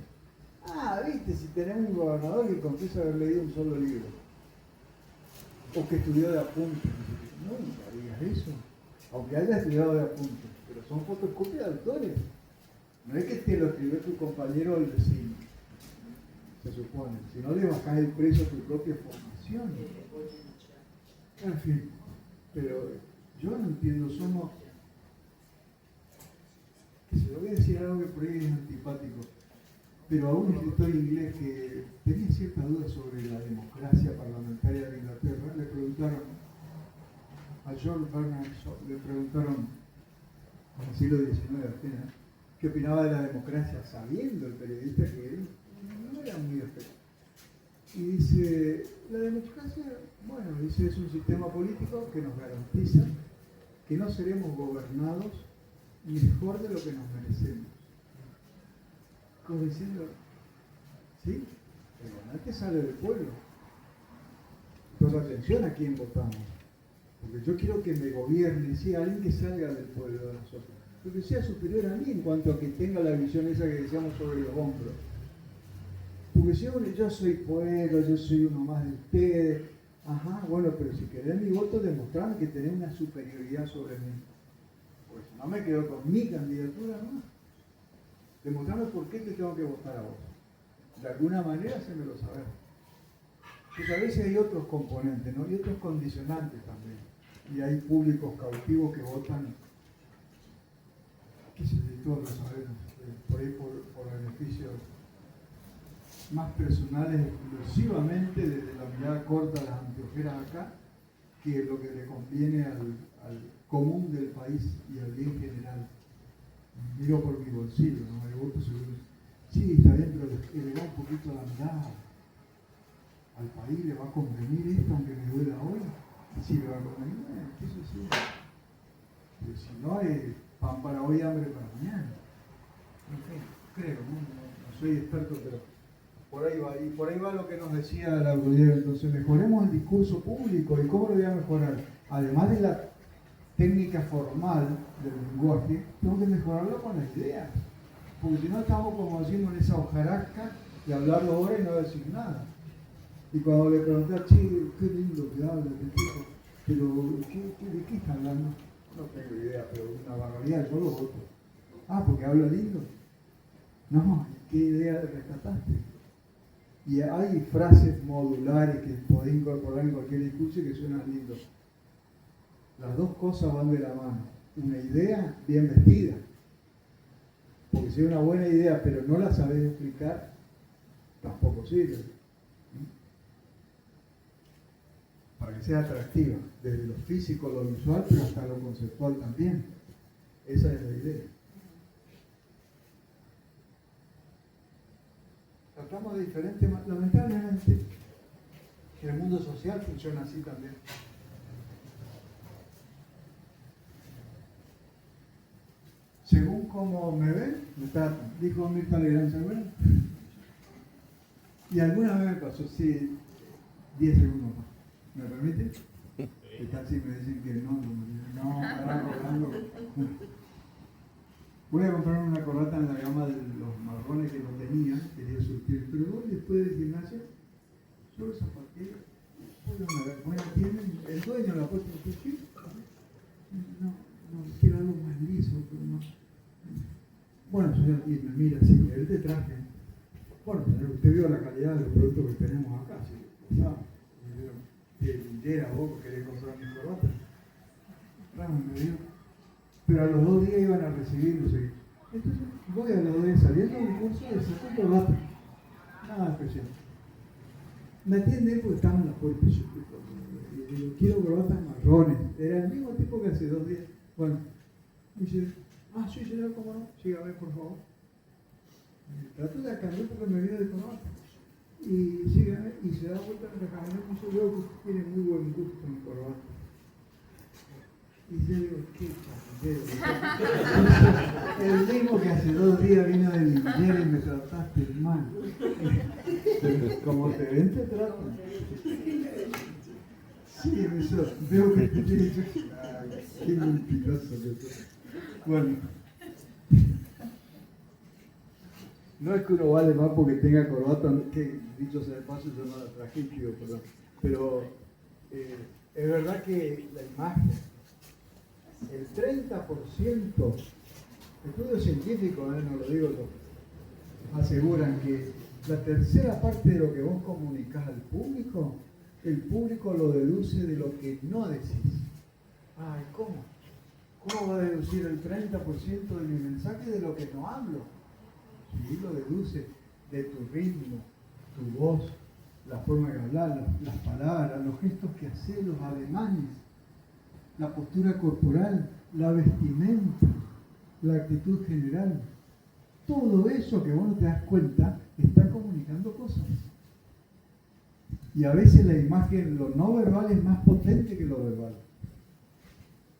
Speaker 2: Ah, viste, si tenemos un gobernador que confiesa haber leído un solo libro, o que estudió de apuntes. Nunca digas eso, aunque haya estudiado de apuntes, pero son fotocopias de autores. No es que te lo escribió tu compañero o el vecino, se supone, si no le bajás el precio a tu propia formación. En fin, pero yo no entiendo, somos... Se lo voy a decir algo que por ahí es antipático, pero a un escritor inglés que tenía ciertas dudas sobre la democracia parlamentaria de Inglaterra, le preguntaron a George Bernard Shaw, le preguntaron en el siglo XIX apenas, qué opinaba de la democracia, sabiendo el periodista que él no era muy efectivo. Y dice, la democracia, bueno, dice, es un sistema político que nos garantiza que no seremos gobernados mejor de lo que nos merecemos. Como diciendo, ¿sí? El gobernante sale del pueblo. Entonces atención a quién votamos. Porque yo quiero que me gobierne, sí, alguien que salga del pueblo de nosotros. Pero que sea superior a mí en cuanto a que tenga la visión esa que decíamos sobre los hombros. Porque si yo soy pueblo, yo soy uno más de ustedes, ajá, bueno, pero si querés mi voto, demostrame que tenés una superioridad sobre mí. Pues no me quedo con mi candidatura, ¿no? Demostrame por qué te tengo que votar a vos. De alguna manera, hacémelo saber. Pues a veces hay otros componentes, ¿no? Y otros condicionantes también. Y hay públicos cautivos que votan, qué sé yo, todos lo sabemos, por ahí por beneficios más personales exclusivamente desde la mirada corta de las anteojeras acá, que lo que le conviene al común del país y al bien general. Miro por mi bolsillo, no me voto seguro. Sí, está bien, pero le va un poquito la mirada. Al país le va a convenir esto, aunque me duela hoy. Y si le va a convenir, eso sí. Pero si no, es pan para hoy, hambre para mañana. En fin, creo, no soy experto, pero por ahí va. Y por ahí va lo que nos decía la Bruyère. Entonces, mejoremos el discurso público. ¿Y cómo lo voy a mejorar? Además de la técnica formal del lenguaje, tengo que mejorarlo con las ideas. Porque si no, estamos como decimos en esa hojarasca de hablarlo ahora y no decir nada. Y cuando le pregunté a Chile, qué lindo que habla, pero ¿de qué está hablando? No tengo idea, pero una barbaridad, yo lo voto. Ah, porque habla lindo. No, ¿qué idea rescataste? Y hay frases modulares que podés incorporar en cualquier discurso y que suenan lindos. Las dos cosas van de la mano. Una idea bien vestida. Porque si es una buena idea, pero no la sabés explicar, tampoco sirve. Para que sea atractiva, desde lo físico, lo visual, pero hasta lo conceptual también. Esa es la idea. Tratamos de diferentes, lamentablemente, el mundo social funciona así también. Según como me ven, me tratan. Dijo Mirta Legrand, ¿se acuerdan? Y alguna vez me pasó, sí, 10 segundos más. ¿Me permite? ¿Qué tal si me dicen que no, para Rolando? Voy a comprar una corbata en la gama de los marrones que no tenía, quería surtir, pero voy después del gimnasio, solo zapatillas, bueno, tienen, el dueño la puesta en tu no, quiero algo más liso, pero no. Bueno, señor, y me mira así, él te traje. Bueno, señor, usted vio la calidad de los productos que tenemos acá, ¿sí? ¿Sabe? Que llega vos querés comprar mi corbata. Ramos me dio. Pero a los 2 días iban a recibirlo. ¿Sí? Entonces voy a los 2 días saliendo de un curso de sacar corbata. Nada especial. Me atiende él porque estaba en la puerta. Y digo, quiero corbatas marrones. Era el mismo tipo que hace 2 días. Bueno, dice, sí señor, cómo no, sígame por favor. Trato de cambiar porque me vio de corbata. Y sígame, y se da vuelta en la camioneta y dice, yo que tiene muy buen gusto en corbata. Y yo digo, qué chapillero. El mismo que hace 2 días vino de Liniers y me trataste mal. Como te ven, te tratan. Sí, eso. Veo que te tiene que... Qué mentiroso que soy. Bueno. No es que uno vale más porque tenga corbata, que dicho sea de paso, yo no la traje, pido perdón. Pero es verdad que la imagen, el 30%, estudios científicos, no lo digo yo, aseguran que la tercera parte de lo que vos comunicás al público, el público lo deduce de lo que no decís. Ay, ¿cómo? ¿Cómo va a deducir el 30% de mi mensaje de lo que no hablo? Sí, lo deduce de tu ritmo, tu voz, la forma de hablar, las palabras, los gestos que haces, los ademanes, la postura corporal, la vestimenta, la actitud general. Todo eso que vos no te das cuenta está comunicando cosas. Y a veces la imagen, lo no verbal es más potente que lo verbal.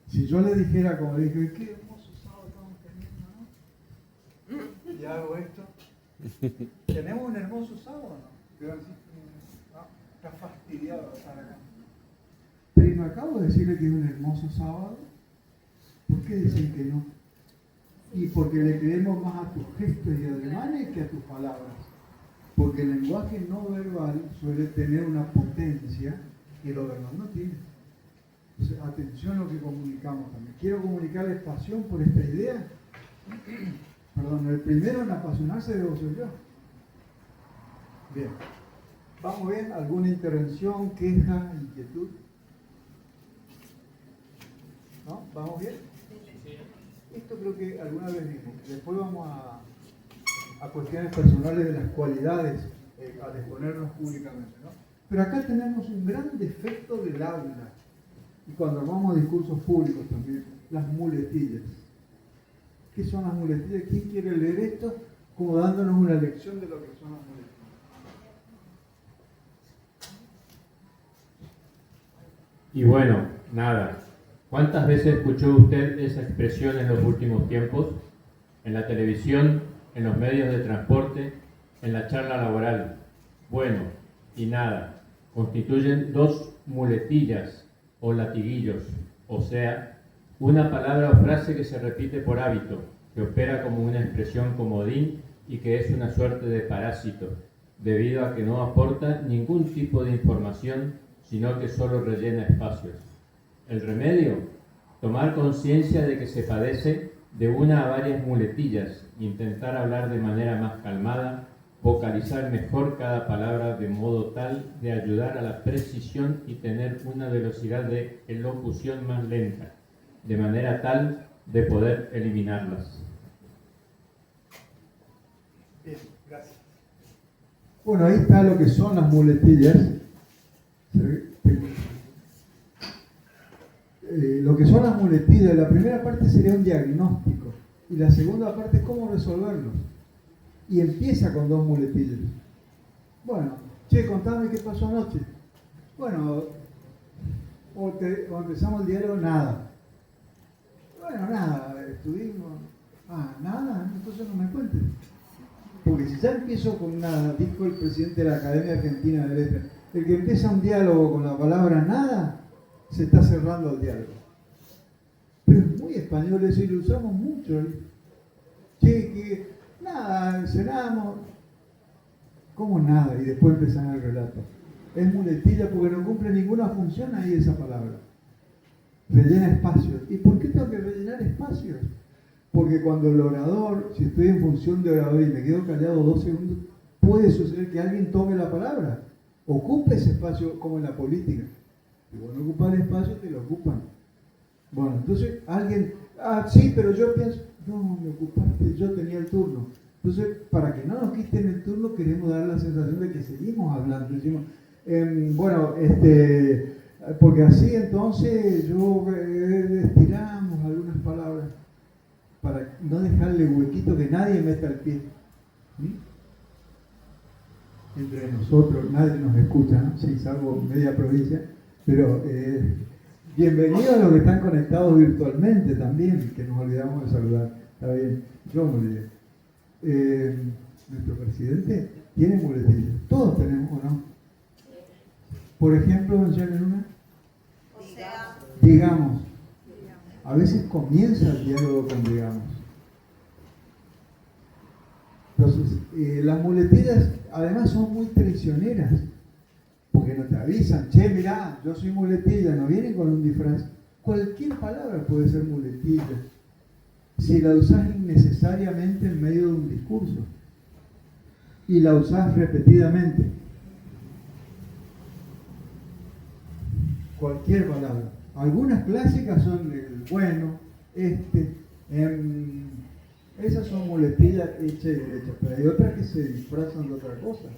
Speaker 2: Si yo le dijera, como dije, qué hermoso sábado estamos teniendo, ¿no? Y hago esto. ¿Tenemos un hermoso sábado o no? Pero así, no, está fastidiado de estar acá. Pero no acabo de decirle que es un hermoso sábado. ¿Por qué decir que no? Y porque le creemos más a tus gestos y ademanes que a tus palabras. Porque el lenguaje no verbal suele tener una potencia que lo verbal no tiene. Entonces, atención a lo que comunicamos también. Quiero comunicarles pasión por esta idea. Perdón, el primero en apasionarse debo ser yo. Bien. ¿Vamos bien? ¿Alguna intervención, queja, inquietud? ¿No? ¿Vamos bien? Esto creo que alguna vez vimos. Después vamos a cuestiones personales de las cualidades al exponernos públicamente, ¿no? Pero acá tenemos un gran defecto del habla. Y cuando armamos discursos públicos también, las muletillas. ¿Qué son las muletillas? ¿Quién quiere leer esto? Como dándonos una lección de lo que son las muletillas.
Speaker 7: Y bueno, nada. ¿Cuántas veces escuchó usted esa expresión en los últimos tiempos? En la televisión, en los medios de transporte, en la charla laboral. Bueno, y nada. Constituyen dos muletillas o latiguillos, o sea, una palabra o frase que se repite por hábito, que opera como una expresión comodín y que es una suerte de parásito, debido a que no aporta ningún tipo de información, sino que solo rellena espacios. El remedio, tomar conciencia de que se padece de una a varias muletillas, intentar hablar de manera más calmada, vocalizar mejor cada palabra de modo tal de ayudar a la precisión y tener una velocidad de elocución más lenta, de manera tal de poder eliminarlas.
Speaker 2: Bien, gracias. Bueno, ahí está lo que son las muletillas. Lo que son las muletillas, la primera parte sería un diagnóstico y la segunda parte es cómo resolverlo. Y empieza con dos muletillas. Bueno, che, contame qué pasó anoche. Bueno, o empezamos el diálogo, nada. Bueno, nada, estuvimos. Ah, nada, entonces no me cuentes. Porque si ya empiezo con nada, dijo el presidente de la Academia Argentina de Letras, el que empieza un diálogo con la palabra nada, se está cerrando el diálogo. Pero es muy español eso y lo usamos mucho. Che, que nada, cenamos. ¿Cómo nada? Y después empezar el relato. Es muletilla porque no cumple ninguna función ahí esa palabra. Rellena espacios. ¿Y por qué tengo que rellenar espacios? Porque cuando el orador, si estoy en función de orador y me quedo callado 2 segundos, puede suceder que alguien tome la palabra. Ocupe ese espacio como en la política. Si vos no ocupas el espacio, te lo ocupan. Bueno, entonces alguien, sí, pero yo pienso, no, me ocupaste, yo tenía el turno. Entonces, para que no nos quiten el turno, queremos dar la sensación de que seguimos hablando. Decimos, porque así entonces yo estiramos algunas palabras para no dejarle huequito que nadie meta el pie. ¿Sí? Entre nosotros, nadie nos escucha, ¿no? Sí, salvo media provincia, pero bienvenidos a los que están conectados virtualmente también, que nos olvidamos de saludar. Está bien, yo me olvidé. Nuestro presidente tiene muletillas. Todos tenemos, ¿o no? Por ejemplo, mencionen una. digamos. A veces comienza el diálogo con digamos. Entonces, las muletillas además son muy traicioneras, porque no te avisan, che, mirá, yo soy muletilla, no vienen con un disfraz. Cualquier palabra puede ser muletilla, si la usás innecesariamente en medio de un discurso, y la usás repetidamente. Cualquier palabra. Algunas clásicas son el bueno, esas son muletillas hechas y derechas, pero hay otras que se disfrazan de otra cosa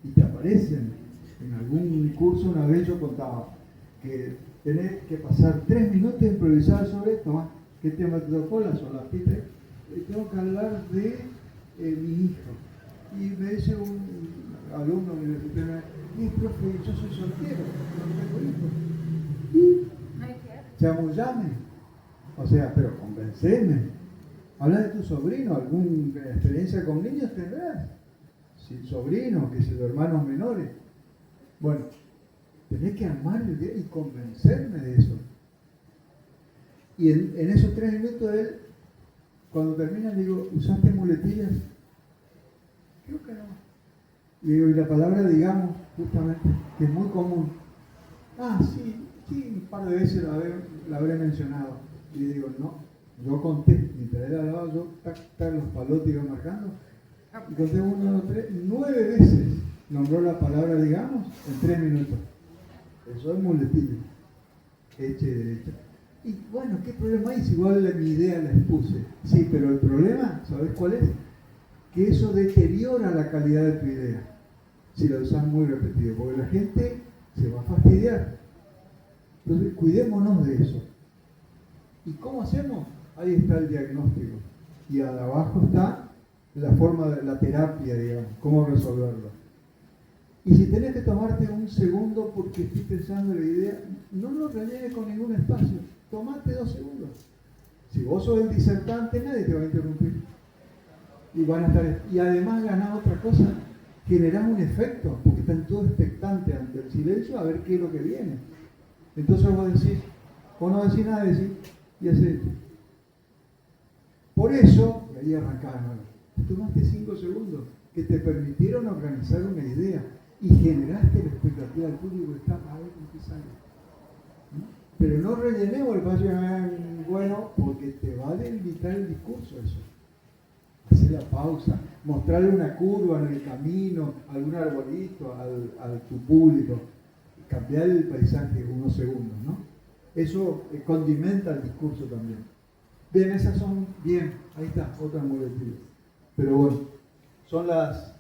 Speaker 2: y te aparecen. En algún curso una vez yo contaba que tenés que pasar 3 minutos de improvisar sobre esto. ¿Qué tema te tocó? La solapita. Y tengo que hablar de mi hijo. Y me dice un alumno universitario, profe, yo soy soltero, no tengo hijos. Y chamullame. O sea, pero convenceme. Habla de tu sobrino, alguna experiencia con niños tendrás. Si sobrinos, que si hermanos menores. Bueno, tenés que armar el día y convencerme de eso. Y en esos 3 minutos él, cuando termina, le digo, ¿usaste muletillas? Creo que no. Le digo, y la palabra digamos, justamente, que es muy común. Sí, un par de veces la habré mencionado. Y le digo, no, yo conté, mientras él hablaba, yo los palotes iba marcando. Y conté 1, 2, 3, 9 veces nombró la palabra digamos en 3 minutos. Eso es muletilla, hecha y derecha. Y bueno, ¿qué problema hay si igual mi idea la expuse? Sí, pero el problema, ¿sabes cuál es? Que eso deteriora la calidad de tu idea si la usas muy repetido, porque la gente se va a fastidiar. Entonces, cuidémonos de eso. ¿Y cómo hacemos? Ahí está el diagnóstico. Y abajo está la forma de la terapia, digamos, cómo resolverlo. Y si tenés que tomarte un segundo porque estoy pensando en la idea, no lo rellenes con ningún espacio. Tomate 2 segundos. Si vos sos el disertante, nadie te va a interrumpir. Y además ganás otra cosa, generás un efecto, porque están todos expectantes ante el silencio a ver qué es lo que viene. Entonces vos decís, o no decís nada, decís, y haces esto. Por eso, y ahí arrancás, te tomaste 5 segundos que te permitieron organizar una idea y generaste la expectativa del público que está a ver con qué sale. Pero no rellenemos el espacio, bueno, porque te va a debilitar el discurso eso. Hacer la pausa, mostrarle una curva en el camino, algún arbolito a tu público, cambiar el paisaje unos segundos, ¿no? Eso condimenta el discurso también. Bien, esas son, ahí está, otra muletilla. Pero bueno, son las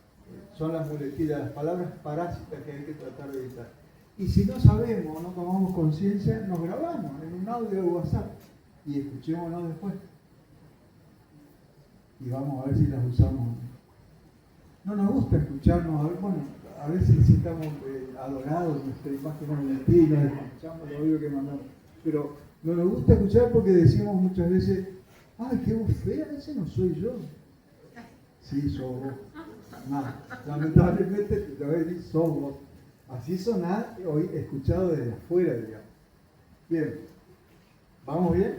Speaker 2: muletillas, las palabras parásitas que hay que tratar de evitar. Y si no sabemos, no tomamos conciencia, nos grabamos en un audio de WhatsApp y escuchémonos después. Y vamos a ver si las usamos. No nos gusta escucharnos, a veces si estamos adorados, nuestra imagen es muletilla, escuchamos lo audio que mandamos. Pero no nos gusta escuchar porque decimos muchas veces, ¡ay, qué voz fea! Ese no soy yo. Sí, sos vos. Lamentablemente te voy a decir, sos vos. Así sonás hoy escuchado desde afuera, digamos. Bien. ¿Vamos bien?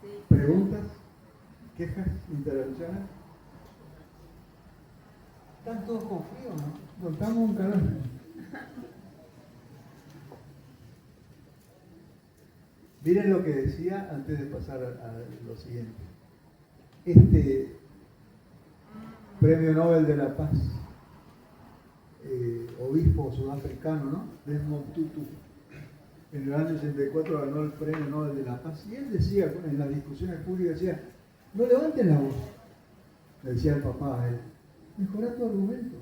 Speaker 2: Sí. ¿Preguntas? ¿Quejas? ¿Intervenciones? Están todos con frío, ¿no? Estamos un calor. Miren lo que decía antes de pasar a lo siguiente. Este Premio Nobel de la Paz, obispo sudafricano, ¿no? Desmond Tutu, en el año 64 ganó el Premio Nobel de la Paz. Y él decía, en las discusiones públicas, decía, no levanten la voz, le decía el papá a él, mejora tu argumento.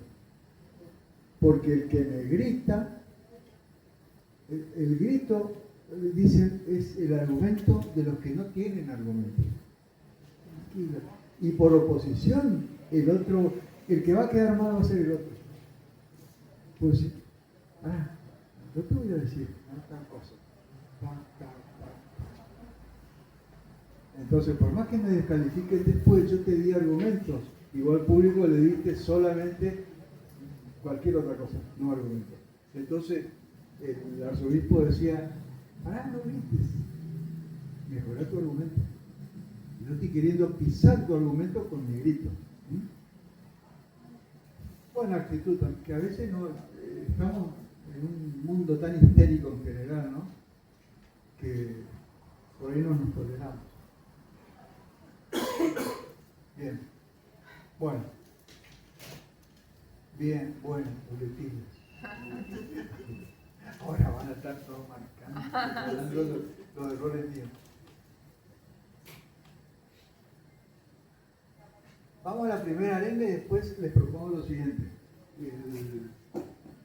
Speaker 2: Porque el que me grita, el grito, dicen, es el argumento de los que no tienen argumento. Y por oposición, el que va a quedar mal va a ser el otro. Pues sí, yo te voy a decir, tal cosa. Entonces, por más que me descalifiquen después, yo te di argumentos. Igual al público le diste solamente cualquier otra cosa, no argumentos. Entonces, el arzobispo decía, Pará, no grites. Mejorá tu argumento. No estoy queriendo pisar tu argumento con mi grito. Buena actitud, que a veces no, estamos en un mundo tan histérico en general, ¿no? Que por ahí no nos toleramos. Bien. Bueno. Bien, bueno, boletines. Ahora van a estar todos marcando, hablando los errores míos. Vamos a la primera arenga y después les propongo lo siguiente.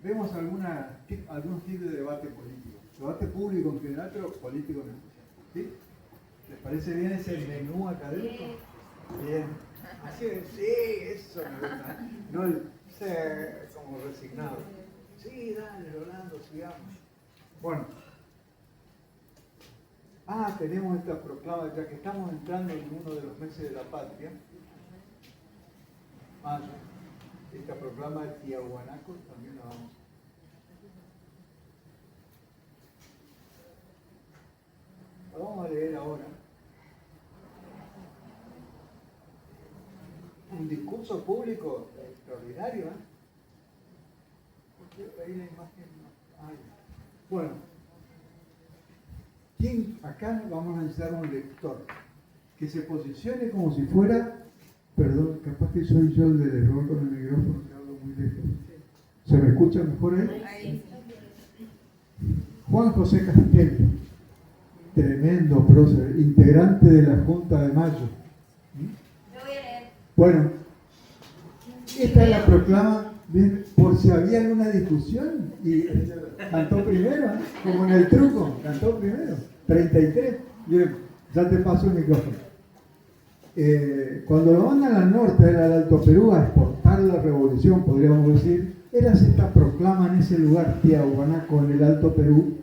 Speaker 2: Vemos algunos tipos de debate político. Debate público en general, pero político en especial. ¿Sí? ¿Les parece bien ese menú académico? Bien. Así es, sí, eso me gusta. No el como resignado. Sí, dale, Rolando, sigamos. Bueno. Tenemos esta proclama, ya que estamos entrando en uno de los meses de la patria. Mayo. Esta proclama de Tiahuanaco también la vamos a la vamos a leer ahora. Un discurso público extraordinario, ¿eh? Porque ahí la imagen no. Bueno, acá vamos a necesitar un lector que se posicione como si fuera, perdón, capaz que soy yo el del error con el micrófono, que hablo muy lejos. ¿Se me escucha mejor ahí?
Speaker 3: Ahí.
Speaker 2: Juan José Castelli, tremendo prócer, integrante de la Junta de Mayo.
Speaker 3: Lo voy a leer.
Speaker 2: Bueno, esta es la proclama, bien, por si había alguna discusión, y cantó primero, ¿eh? Como en el truco, cantó primero, 33. Bien, ya te paso el micrófono. Cuando lo mandan al norte, al Alto Perú, a exportar la revolución, podríamos decir, era esta proclama en ese lugar, Tiahuanaco, en el Alto Perú.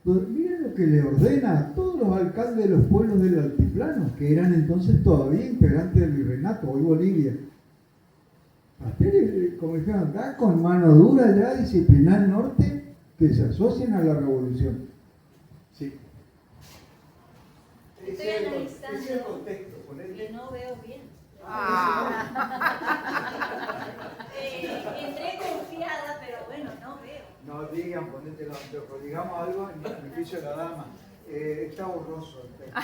Speaker 2: Miren lo que le ordena a todos los alcaldes de los pueblos del altiplano, que eran entonces todavía integrantes del virreinato, hoy Bolivia. Como dijeron, da con mano dura ya, disciplinar el norte, que se asocien a la revolución. Sí.
Speaker 3: Estoy analizando.
Speaker 2: Ese es el contexto.
Speaker 3: Que no veo bien. Entré confiada, pero bueno, no veo.
Speaker 2: No digan, ponete los anteojos, digamos algo en beneficio de la dama. Está borroso el texto.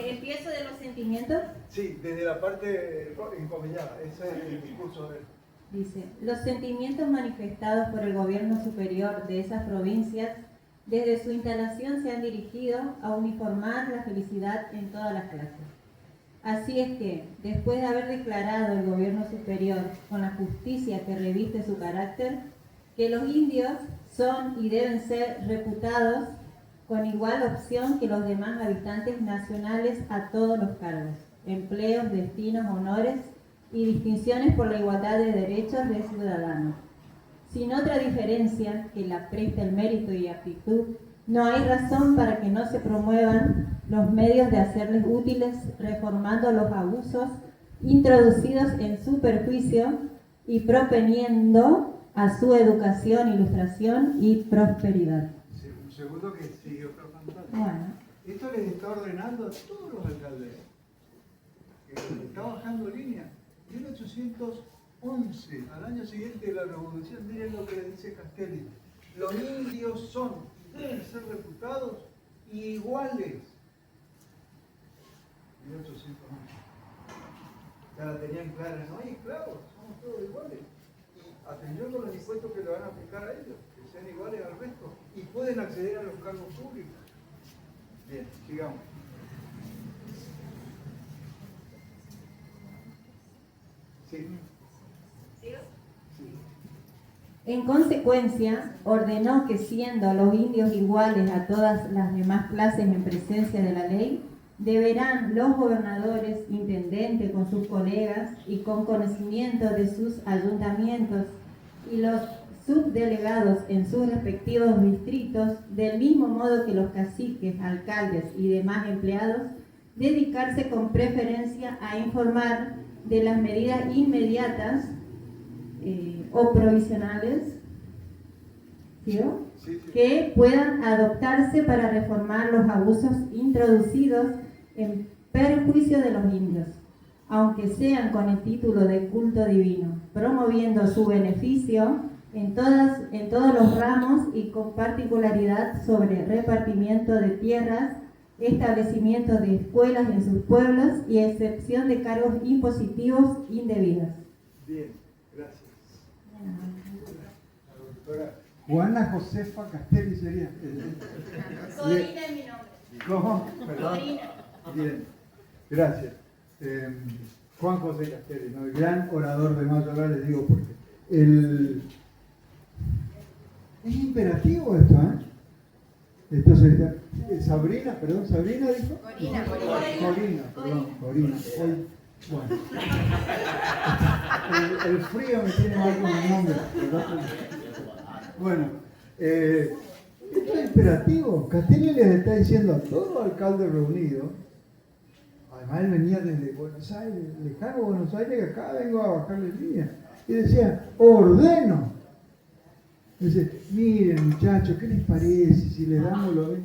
Speaker 3: Empiezo de los sentimientos.
Speaker 2: Sí, desde la parte encomillada, ese es el discurso de él.
Speaker 8: Dice, los sentimientos manifestados por el gobierno superior de esas provincias desde su instalación se han dirigido a uniformar la felicidad en todas las clases. Así es que, después de haber declarado el gobierno superior con la justicia que reviste su carácter, que los indios son y deben ser reputados con igual opción que los demás habitantes nacionales a todos los cargos, empleos, destinos, honores y distinciones por la igualdad de derechos de ciudadanos. Sin otra diferencia que la presta el mérito y aptitud, no hay razón para que no se promuevan los medios de hacerles útiles, reformando los abusos introducidos en su perjuicio y proponiendo a su educación, ilustración y prosperidad.
Speaker 2: Sí, un segundo que sigue otra pantalla.
Speaker 8: Bueno.
Speaker 2: Esto les está ordenando a todos los alcaldes. Está bajando línea. 1811, al año siguiente de la revolución, miren lo que le dice Castelli. Los indios son, deben ser reputados iguales. 1811. Ya la tenían clara, no hay esclavos, somos todos iguales. Atención con los impuestos que le van a aplicar a ellos, que sean iguales al resto, y pueden acceder a los cargos públicos. Bien, sigamos. Sí.
Speaker 3: ¿Sigo?
Speaker 8: En consecuencia, ordenó que siendo los indios iguales a todas las demás clases en presencia de la ley, deberán los gobernadores, intendentes con sus colegas y con conocimiento de sus ayuntamientos y los subdelegados en sus respectivos distritos, del mismo modo que los caciques, alcaldes y demás empleados, dedicarse con preferencia a informar de las medidas inmediatas o provisionales
Speaker 4: ¿sigo?
Speaker 2: Sí, sí.
Speaker 8: que puedan adoptarse para reformar los abusos introducidos en perjuicio de los indios, aunque sean con el título de culto divino, promoviendo su beneficio en todos los ramos y con particularidad sobre repartimiento de tierras, establecimiento de escuelas en sus pueblos y excepción de cargos impositivos indebidos.
Speaker 2: Bien, gracias. La doctora Juana Josefa Castelli sería.
Speaker 3: Corina es mi nombre.
Speaker 2: ¿Cómo? ¿Perdón?
Speaker 3: Corina.
Speaker 2: Bien, gracias. Juan José Castelli, ¿no? El gran orador de Mayo. Ahora les digo por qué. Es imperativo esto, ¿eh? Entonces, Sabrina dijo. Corina. Hoy, bueno. El frío me tiene mal con el nombre. Bueno, esto es imperativo. Castelli les está diciendo a todo alcalde reunido. Además, él venía desde Buenos Aires, lejano Buenos Aires, que acá vengo a bajarle línea. Y decía, ordeno. Dice, miren muchachos, ¿qué les parece si le damos lo de?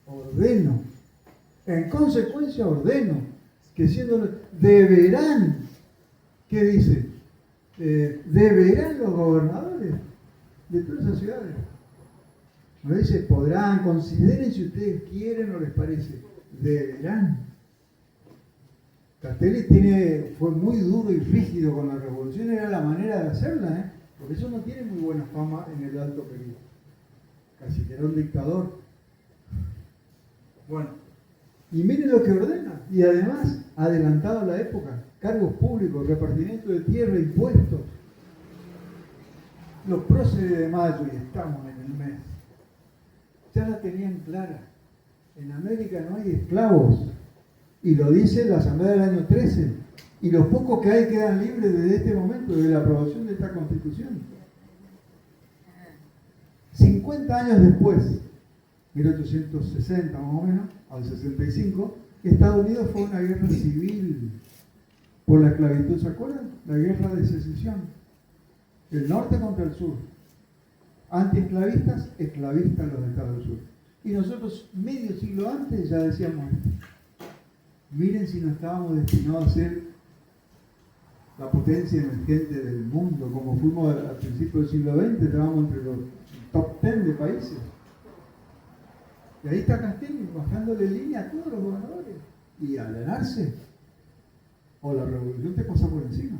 Speaker 2: Ordeno. En consecuencia, ordeno que siendo deberán, ¿qué dice? Deberán los gobernadores de todas esas ciudades. No dice podrán, consideren si ustedes quieren o les parece. Deberán. Castelli fue muy duro y rígido con la revolución, era la manera de hacerla, ¿eh? Porque eso no tiene muy buena fama en el Alto Perú. Casi que era un dictador. Bueno, y miren lo que ordena. Y además, adelantado a la época, cargos públicos, repartimiento de tierra, impuestos. Los próceres de Mayo, y estamos en el mes, ya la tenían clara. En América no hay esclavos. Y lo dice la Asamblea del año 13. Y los pocos que hay quedan libres desde este momento, desde la aprobación de esta Constitución. 50 años después, 1860 más o menos, al 65, Estados Unidos fue a una guerra civil por la esclavitud, ¿se acuerdan? La guerra de secesión. El norte contra el sur. Antiesclavistas, esclavistas los estados del sur. Y nosotros, medio siglo antes, ya decíamos, miren si no estábamos destinados a ser la potencia emergente del mundo, como fuimos al principio del siglo XX, estábamos entre los top 10 de países. Y ahí está Castelli, bajándole línea a todos los gobernadores. Y al ganarse, o la revolución te pasa por encima.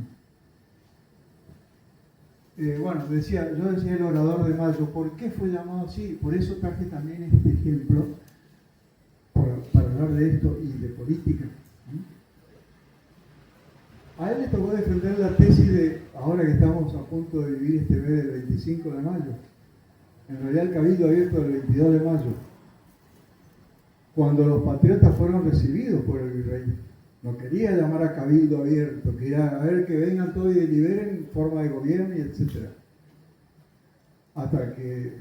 Speaker 2: Bueno, yo decía el orador de Mayo, ¿por qué fue llamado así? Por eso traje también este ejemplo, para hablar de esto y de política. A él le tocó defender la tesis de, ahora que estamos a punto de vivir este mes del 25 de mayo, en realidad el Cabildo Abierto del 22 de mayo, cuando los patriotas fueron recibidos por el virrey. No quería llamar a Cabildo Abierto, quería a ver que vengan todos y deliberen forma de gobierno y etc. Hasta que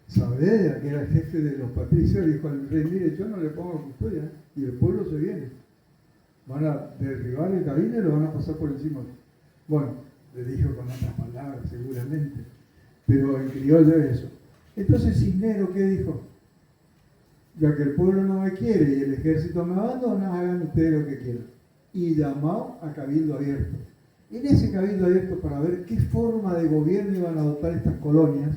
Speaker 2: Saavedra, que era el jefe de los patricios, dijo al rey, mire, yo no le pongo custodia, y el pueblo se viene. Van a derribar el cabildo y lo van a pasar por encima. Bueno, le dijo con otras palabras seguramente, pero en criollo es eso. Entonces Cisneros, ¿qué dijo? Ya que el pueblo no me quiere y el ejército me abandona, hagan ustedes lo que quieran. Y llamó a Cabildo Abierto. En ese Cabildo Abierto, para ver qué forma de gobierno iban a adoptar estas colonias,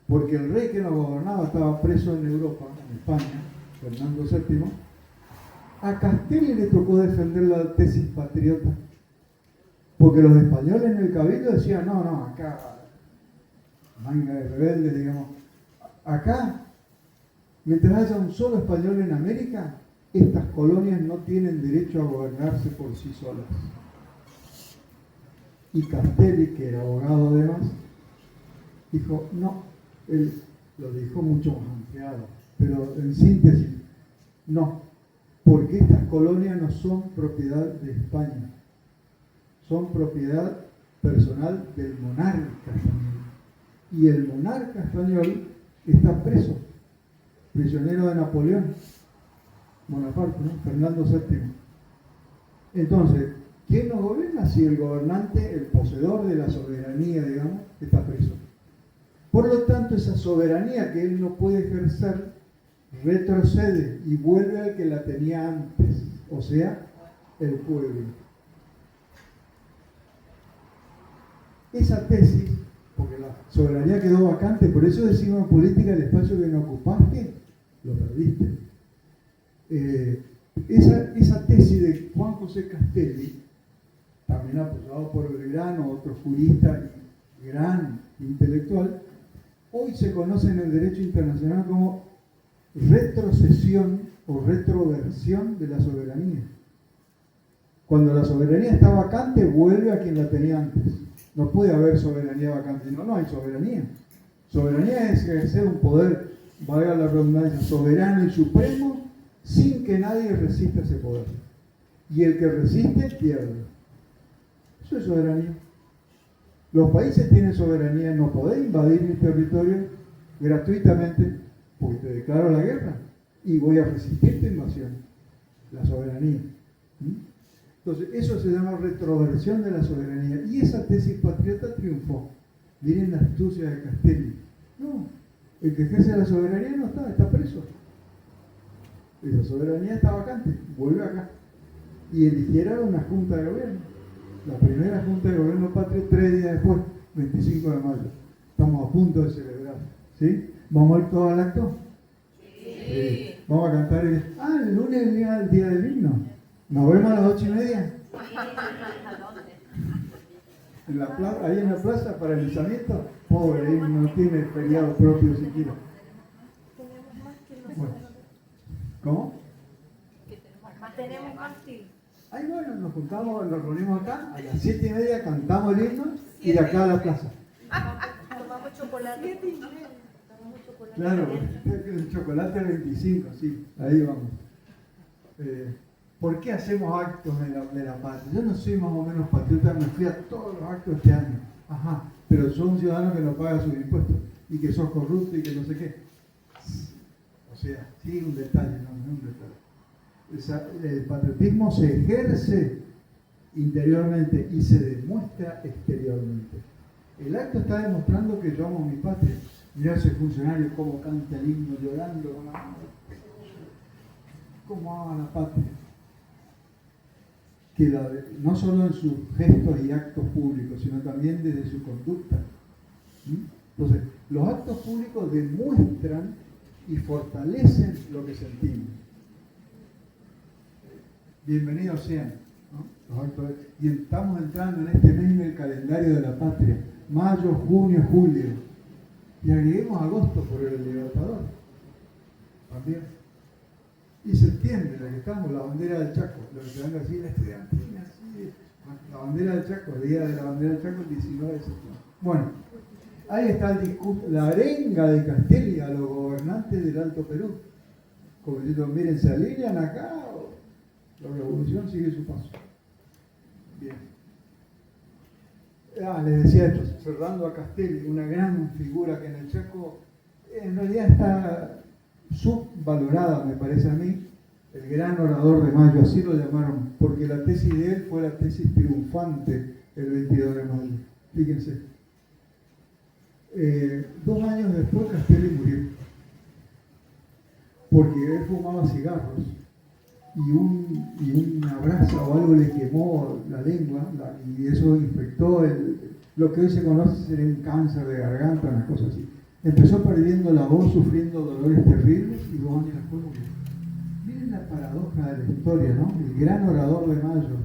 Speaker 2: porque el rey que nos gobernaba estaba preso en Europa, en España, Fernando VII, a Castelli le tocó defender la tesis patriota, porque los españoles en el Cabildo decían, no, acá, manga de rebeldes, digamos, acá, mientras haya un solo español en América, estas colonias no tienen derecho a gobernarse por sí solas. Y Castelli, que era abogado además, dijo, no, él lo dijo mucho más ampliado, pero en síntesis, no, porque estas colonias no son propiedad de España, son propiedad personal del monarca español. Y el monarca español está preso, prisionero de Napoleón Bonaparte, ¿no? Fernando VII. Entonces, ¿quién nos gobierna si el gobernante, el poseedor de la soberanía, digamos, está preso? Por lo tanto, esa soberanía que él no puede ejercer retrocede y vuelve al que la tenía antes, o sea, el pueblo. Esa tesis, porque la soberanía quedó vacante, por eso decimos en política, el espacio que no ocupaste, lo perdiste. Esa tesis de Juan José Castelli, también apoyado por Belgrano, otro jurista y gran intelectual, hoy se conoce en el derecho internacional como retrocesión o retroversión de la soberanía. Cuando la soberanía está vacante, vuelve a quien la tenía antes. No puede haber soberanía vacante, no hay soberanía. Soberanía es ejercer un poder, valga la redundancia, soberano y supremo, sin que nadie resista ese poder. Y el que resiste, pierde. Eso es soberanía. Los países tienen soberanía, no podés invadir mi territorio gratuitamente porque te declaro la guerra y voy a resistir tu invasión. La soberanía. Entonces, eso se llama retroversión de la soberanía. Y esa tesis patriota triunfó. Miren la astucia de Castelli. No, el que ejerce la soberanía no está preso. Esa soberanía está vacante, vuelve acá. Y eligieron una junta de gobierno. La primera junta de gobierno patrio 3 días después, 25 de mayo. Estamos a punto de celebrar. ¿Sí? ¿Vamos a ir todos al acto? Sí. Vamos a cantar el lunes es el día del himno. ¿Nos vemos a las 8:30? En la plaza, ahí en la plaza para el izamiento. Pobre, no tiene feriado propio siquiera. Bueno. ¿Cómo?
Speaker 3: Tenemos más tiempo.
Speaker 2: Ahí bueno, nos juntamos, nos reunimos acá, a las 7:30 cantamos el himno y de acá a la plaza.
Speaker 3: Tomamos chocolate.
Speaker 2: Claro, el chocolate al 25, sí, ahí vamos. ¿Por qué hacemos actos de la patria? Yo no soy más o menos patriota, me fui a todos los actos este año. Ajá, pero soy un ciudadano que no paga sus impuestos y que sos corrupto y que no sé qué. O sea, sí, un detalle, no es un detalle. El patriotismo se ejerce interiormente y se demuestra exteriormente. El acto está demostrando que yo amo mi patria. Mirá ese funcionario cómo canta el himno llorando con la mano. ¿Cómo ama la patria? Que no solo en sus gestos y actos públicos, sino también desde su conducta. Entonces, los actos públicos demuestran y fortalecen lo que sentimos. Bienvenidos sean, ¿no? Los actos y estamos entrando en este mes del calendario de la patria, mayo, junio, julio. Y agreguemos agosto por el Libertador. También. Y septiembre, la que estamos, la bandera del Chaco. Lo que se van a decir, la estudiantina, sí. La bandera del Chaco, el día de la bandera del Chaco, el 19 de septiembre. Bueno, ahí está el discurso, la arenga de Castelli a los gobernantes del Alto Perú. Como diciendo, miren, se alinean acá o la revolución sigue su paso. Bien. Les decía esto, Fernando a Castelli, una gran figura que en el Chaco en realidad está subvalorada, me parece a mí, el gran orador de Mayo, así lo llamaron, porque la tesis de él fue la tesis triunfante el 22 de mayo. Fíjense. 2 años después Castelli murió, porque él fumaba cigarros y una brasa o algo le quemó la lengua y eso infectó lo que hoy se conoce ser un cáncer de garganta, una cosa así. Empezó perdiendo la voz, sufriendo dolores terribles y 2 años después murió. Miren la paradoja de la historia, ¿no? El gran orador de Mayo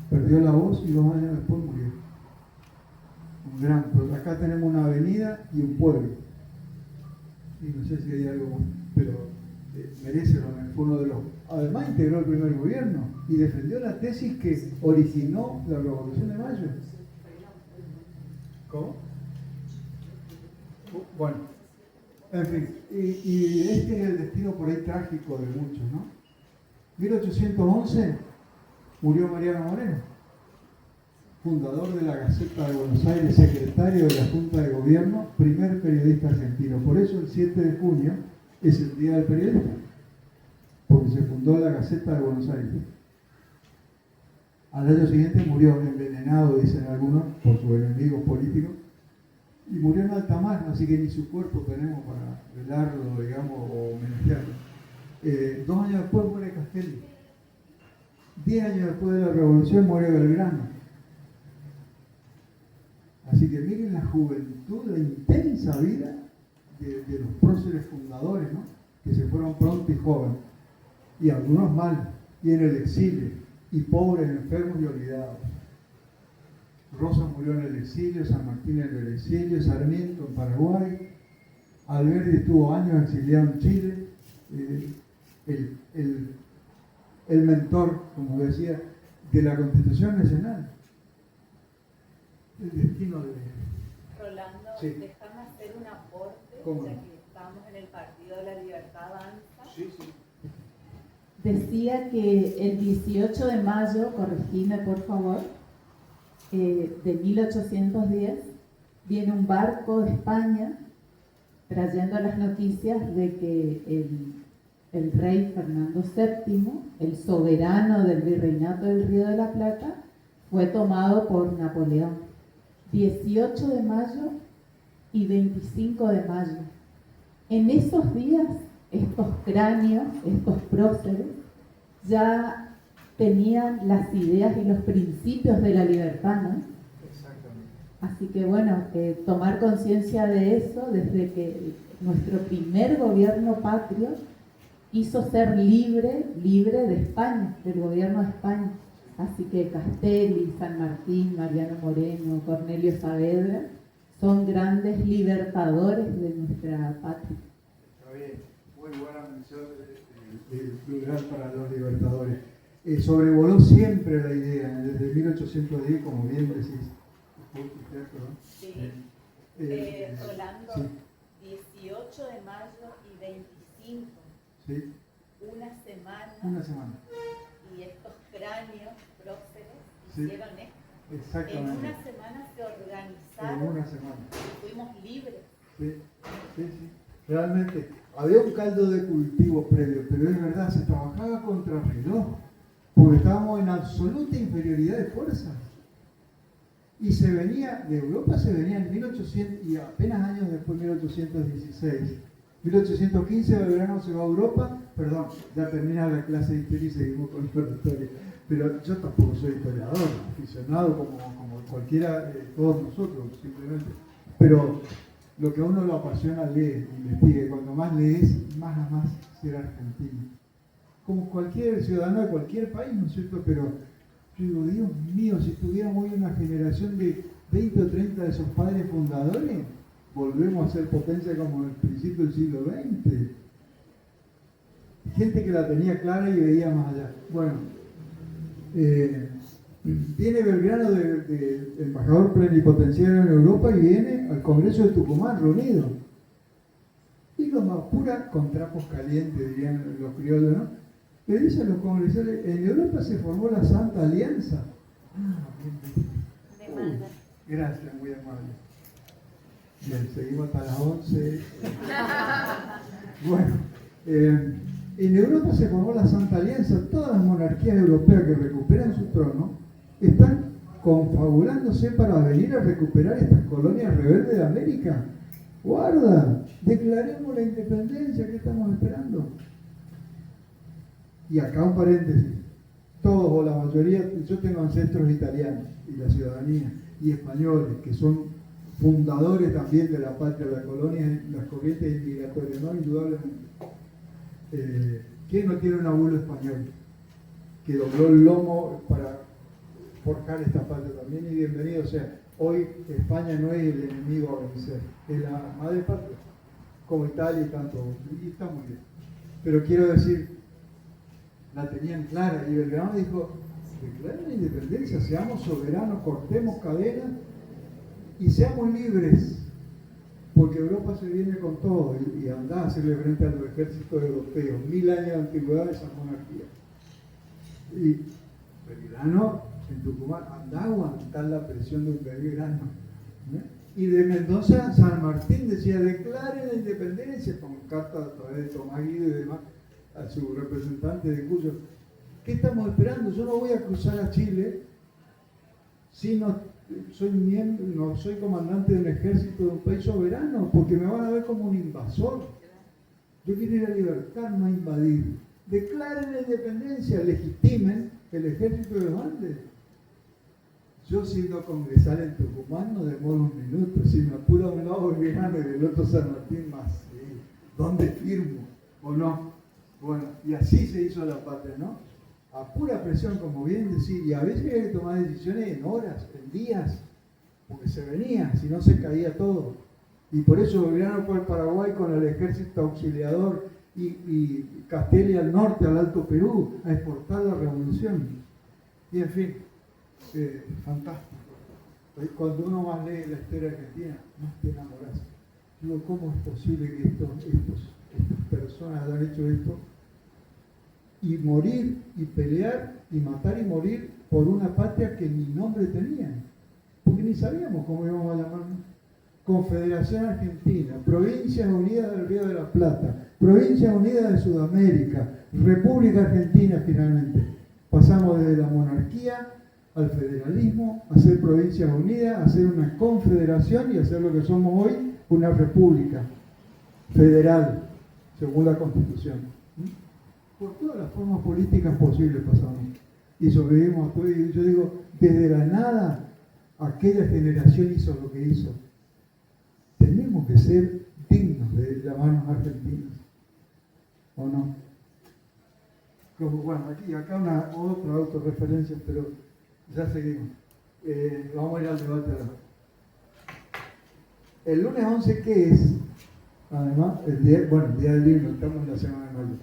Speaker 2: perdió la voz y 2 años después murió. Un gran, pues acá tenemos una avenida y un pueblo. Y no sé si hay algo más, pero merece lo menos. Fue uno de los. Además integró el primer gobierno y defendió la tesis que originó la Revolución de Mayo. ¿Cómo? Bueno, en fin, y este es el destino por ahí trágico de muchos, ¿no? 1811 murió Mariano Moreno, fundador de la Gaceta de Buenos Aires, secretario de la Junta de Gobierno, primer periodista argentino. Por eso el 7 de junio es el Día del Periodista, porque se fundó la Gaceta de Buenos Aires. Al año siguiente murió envenenado, dicen algunos, por sus enemigos políticos, y murió en alta mar, así que ni su cuerpo tenemos para velarlo, digamos, o homenajearlo. 2 años después muere Castelli. 10 años después de la Revolución muere Belgrano. Así que miren la juventud, la intensa vida de los próceres fundadores, ¿no? Que se fueron pronto y jóvenes, y algunos mal, y en el exilio, y pobres, enfermos y olvidados. Rosa murió en el exilio, San Martín en el exilio, Sarmiento en Paraguay, Alberdi estuvo años exiliado en Chile, el mentor, como decía, de la Constitución Nacional. El destino de...
Speaker 9: Rolando,
Speaker 2: Sí.
Speaker 9: déjame hacer un aporte,
Speaker 2: ¿Cómo?
Speaker 9: ya que estamos en el Partido de la Libertad Avanza.
Speaker 2: Sí, sí.
Speaker 4: Decía que el 18 de mayo, corregime por favor, de 1810, viene un barco de España trayendo las noticias de que el rey Fernando VII, el soberano del virreinato del Río de la Plata, fue tomado por Napoleón. 18 de mayo y 25 de mayo. En esos días, estos cráneos, estos próceres, ya tenían las ideas y los principios de la libertad, ¿no?
Speaker 2: Exactamente.
Speaker 4: Así que bueno, tomar conciencia de eso desde que nuestro primer gobierno patrio quiso ser libre de España, del gobierno de España. Así que Castelli, San Martín, Mariano Moreno, Cornelio Saavedra son grandes libertadores de nuestra patria.
Speaker 2: Está bien, muy buena mención del plural para los libertadores. Sobrevoló siempre la idea, desde 1810, como bien decís.
Speaker 9: Sí. Rolando,
Speaker 2: Sí.
Speaker 9: 18 de mayo y 25,
Speaker 2: Sí,
Speaker 9: una semana,
Speaker 2: una semana.
Speaker 9: y estos cráneos próceres
Speaker 2: Sí.
Speaker 9: hicieron esto. En
Speaker 2: Exactamente.
Speaker 9: una semana se
Speaker 2: En
Speaker 9: organizaron
Speaker 2: una semana.
Speaker 9: y fuimos libres.
Speaker 2: Sí, sí, sí. Realmente, había un caldo de cultivo previo, pero es verdad, se trabajaba contra reloj, porque estábamos en absoluta inferioridad de fuerzas. Y se venía, de Europa se venía en 1800, y apenas años después, 1816. 1815 Belgrano se va a Europa, perdón, ya termina la clase de historia y seguimos con la historia. Pero yo tampoco soy historiador, aficionado como cualquiera de todos nosotros, simplemente. Pero lo que a uno lo apasiona, lee, investiga, y cuando más lees, más a más ser argentino. Como cualquier ciudadano de cualquier país, ¿no es cierto? Pero yo digo, Dios mío, si tuviéramos hoy una generación de 20 o 30 de esos padres fundadores, volvemos a ser potencia como en el principio del siglo XX. Gente que la tenía clara y veía más allá. Bueno, viene Belgrano de embajador plenipotenciario en Europa y viene al Congreso de Tucumán reunido. Y los Mapura con trapos calientes, dirían los criollos, ¿no? Le dicen los congresales, en Europa se formó la Santa Alianza.
Speaker 9: Demanda.
Speaker 2: Gracias, muy amable. Bien, seguimos hasta las 11. Bueno, en Europa se formó la Santa Alianza. Todas las monarquías europeas que recuperan su trono están confabulándose para venir a recuperar estas colonias rebeldes de América. Guarda, declaremos la independencia, ¿qué estamos esperando? Y acá un paréntesis. Todos o la mayoría, yo tengo ancestros italianos y la ciudadanía, y españoles, que son fundadores también de la patria, de la colonia, las corrientes migratorias, ¿no? Indudablemente. ¿Quién no tiene un abuelo español que dobló el lomo para forjar esta patria también? Y bienvenido sea. Hoy España no es el enemigo a vencer, es la madre patria, como Italia y tanto otros. Y está muy bien. Pero quiero decir, la tenían clara y Belgrano dijo, declaren la independencia, seamos soberanos, cortemos cadenas y seamos libres, porque Europa se viene con todo y anda a hacerle frente a los ejércitos europeos, 1000 años de antigüedad de esa monarquía. Y Belgrano en Tucumán anda a aguantar la presión de un Belgrano. Y de Mendoza, San Martín decía, declaren la independencia, con cartas a través de Tomás Guido y demás, a su representante de Cuyo. ¿Qué estamos esperando? Yo no voy a cruzar a Chile si no soy miembro, no soy comandante de un ejército de un país soberano, porque me van a ver como un invasor. Yo quiero ir a libertar, no a invadir. Declaren la independencia, legitimen el ejército de los Andes. Yo siendo congresal en Tucumán no demoro un minuto. Si me apura a un lado Belgrano y del otro San Martín más, sí. ¿Dónde firmo? ¿O no? Bueno, y así se hizo la patria, ¿no? A pura presión, como bien decir, y a veces hay que tomar decisiones en horas, en días, porque se venía, si no se caía todo. Y por eso Belgrano por el Paraguay con el ejército auxiliador y Castelia al norte, al Alto Perú, a exportar la revolución. Y en fin, fantástico. Cuando uno más lee la historia argentina, más te enamoras. Digo, ¿cómo es posible que estas personas hayan hecho esto? Y morir, y pelear, y matar y morir por una patria que ni nombre tenían. Porque ni sabíamos cómo íbamos a llamarnos. Confederación Argentina, Provincias Unidas del Río de la Plata, Provincias Unidas de Sudamérica, República Argentina finalmente. Pasamos desde la monarquía al federalismo, a ser Provincias Unidas, a ser una confederación y a ser lo que somos hoy, una república federal, según la Constitución. Por todas las formas políticas posibles pasamos y sobrevivimos a todo. Y yo digo, desde la nada, aquella generación hizo lo que hizo. Tenemos que ser dignos de llamarnos argentinos, ¿o no? Como, bueno, acá otra autorreferencia, pero ya seguimos. Vamos a ir al debate ahora. El lunes 11, ¿qué es? Además, el día del libro, estamos en la semana de mayo.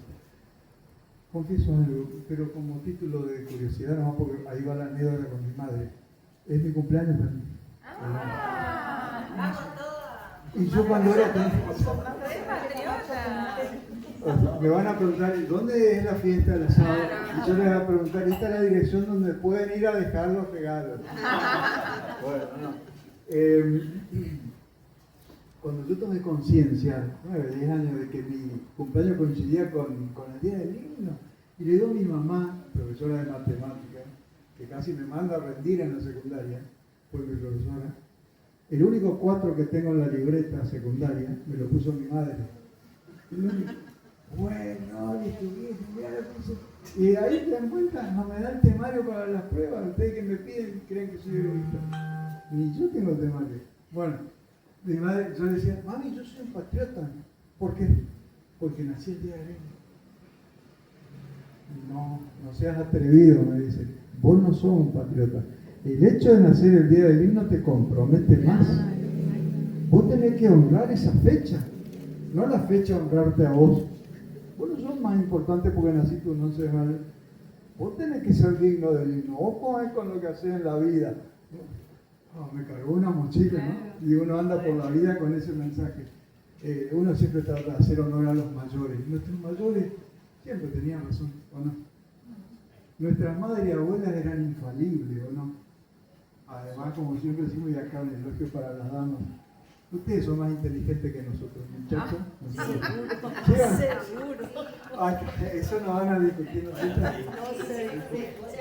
Speaker 2: Confieso algo, pero como título de curiosidad, no, porque ahí va la anécdota con mi madre. Es mi cumpleaños también. Y yo cuando era me van a preguntar, ¿dónde es la fiesta del asado? Y yo les voy a preguntar, esta es la dirección donde pueden ir a dejar los regalos. Bueno, no. Cuando yo tomé conciencia, 10 años, de que mi cumpleaños coincidía con el día del himno, y le digo a mi mamá, profesora de matemáticas, que casi me manda a rendir en la secundaria, fue mi profesora, el único 4 que tengo en la libreta secundaria me lo puso mi madre. Y me dijo, bueno, y ahí te dan cuenta, no me da el temario para las pruebas, ustedes que me piden creen que soy egoísta. Ni yo tengo el temario. Bueno, mi madre, yo le decía, mami, yo soy un patriota. ¿Por qué? Porque nací el día del himno. No seas atrevido, me dice. Vos no sos un patriota. El hecho de nacer el día del himno te compromete más. Vos tenés que honrar esa fecha. No la fecha honrarte a vos. Vos no sos más importante porque naciste un 11 de mayo. Vos tenés que ser digno del himno. Vos podés con lo que haces en la vida. Me cargó una mochila, ¿no? Y uno anda por la vida con ese mensaje. Uno siempre trata de hacer honor a los mayores. Nuestros mayores siempre tenían razón, ¿o no? Nuestras madres y abuelas eran infalibles, ¿o no? Además, como siempre decimos, y acá un elogio para las damas. Ustedes son más inteligentes que nosotros, muchachos.
Speaker 9: Seguro.
Speaker 2: Ay, eso no van a discutir nosotros.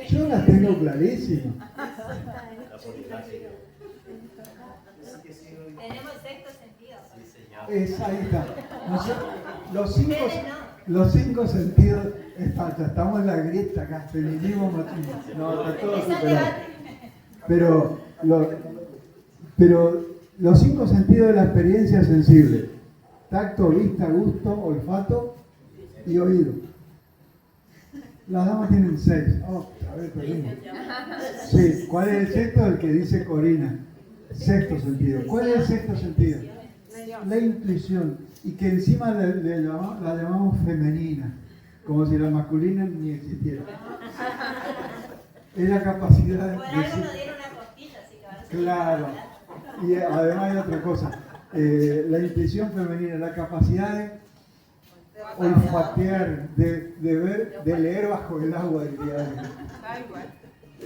Speaker 2: Yo las tengo clarísimas.
Speaker 9: Tenemos sexto sentido.
Speaker 2: Ahí está. Los cinco sentidos, ya estamos en la grieta acá, feminismo, machismo. No, está todo superado. Pero los 5 sentidos de la experiencia sensible: tacto, vista, gusto, olfato y oído. Las damas tienen 6. A ver, perdimos. Sí, ¿cuál es el sexto? El que dice Corina. Sexto sentido. ¿Cuál es el sexto sentido? La intuición. Y que encima la llamamos femenina, como si la masculina ni existiera. Es la capacidad de...
Speaker 9: Por algo nos dieron una costilla, así que van a ser...
Speaker 2: Claro. Y además hay otra cosa. La intuición femenina, la capacidad de olfatear, de ver, de leer bajo el agua, diría.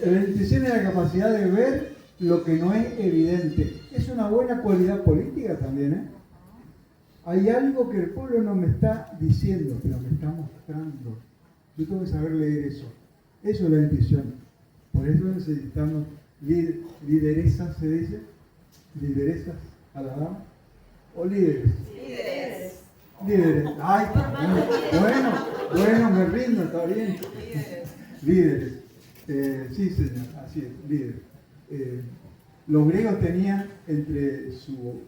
Speaker 2: La intuición es la capacidad de ver lo que no es evidente. Es una buena cualidad política también, ¿eh? Hay algo que el pueblo no me está diciendo, pero me está mostrando. Yo tengo que saber leer eso. Eso es la intuición. Por eso necesitamos lideresas, se dice, lideresas a la dama, o líderes. Líderes. Ay, bueno, me rindo, está bien. Líderes. Sí, señor, así es, líderes. Los griegos tenían entre su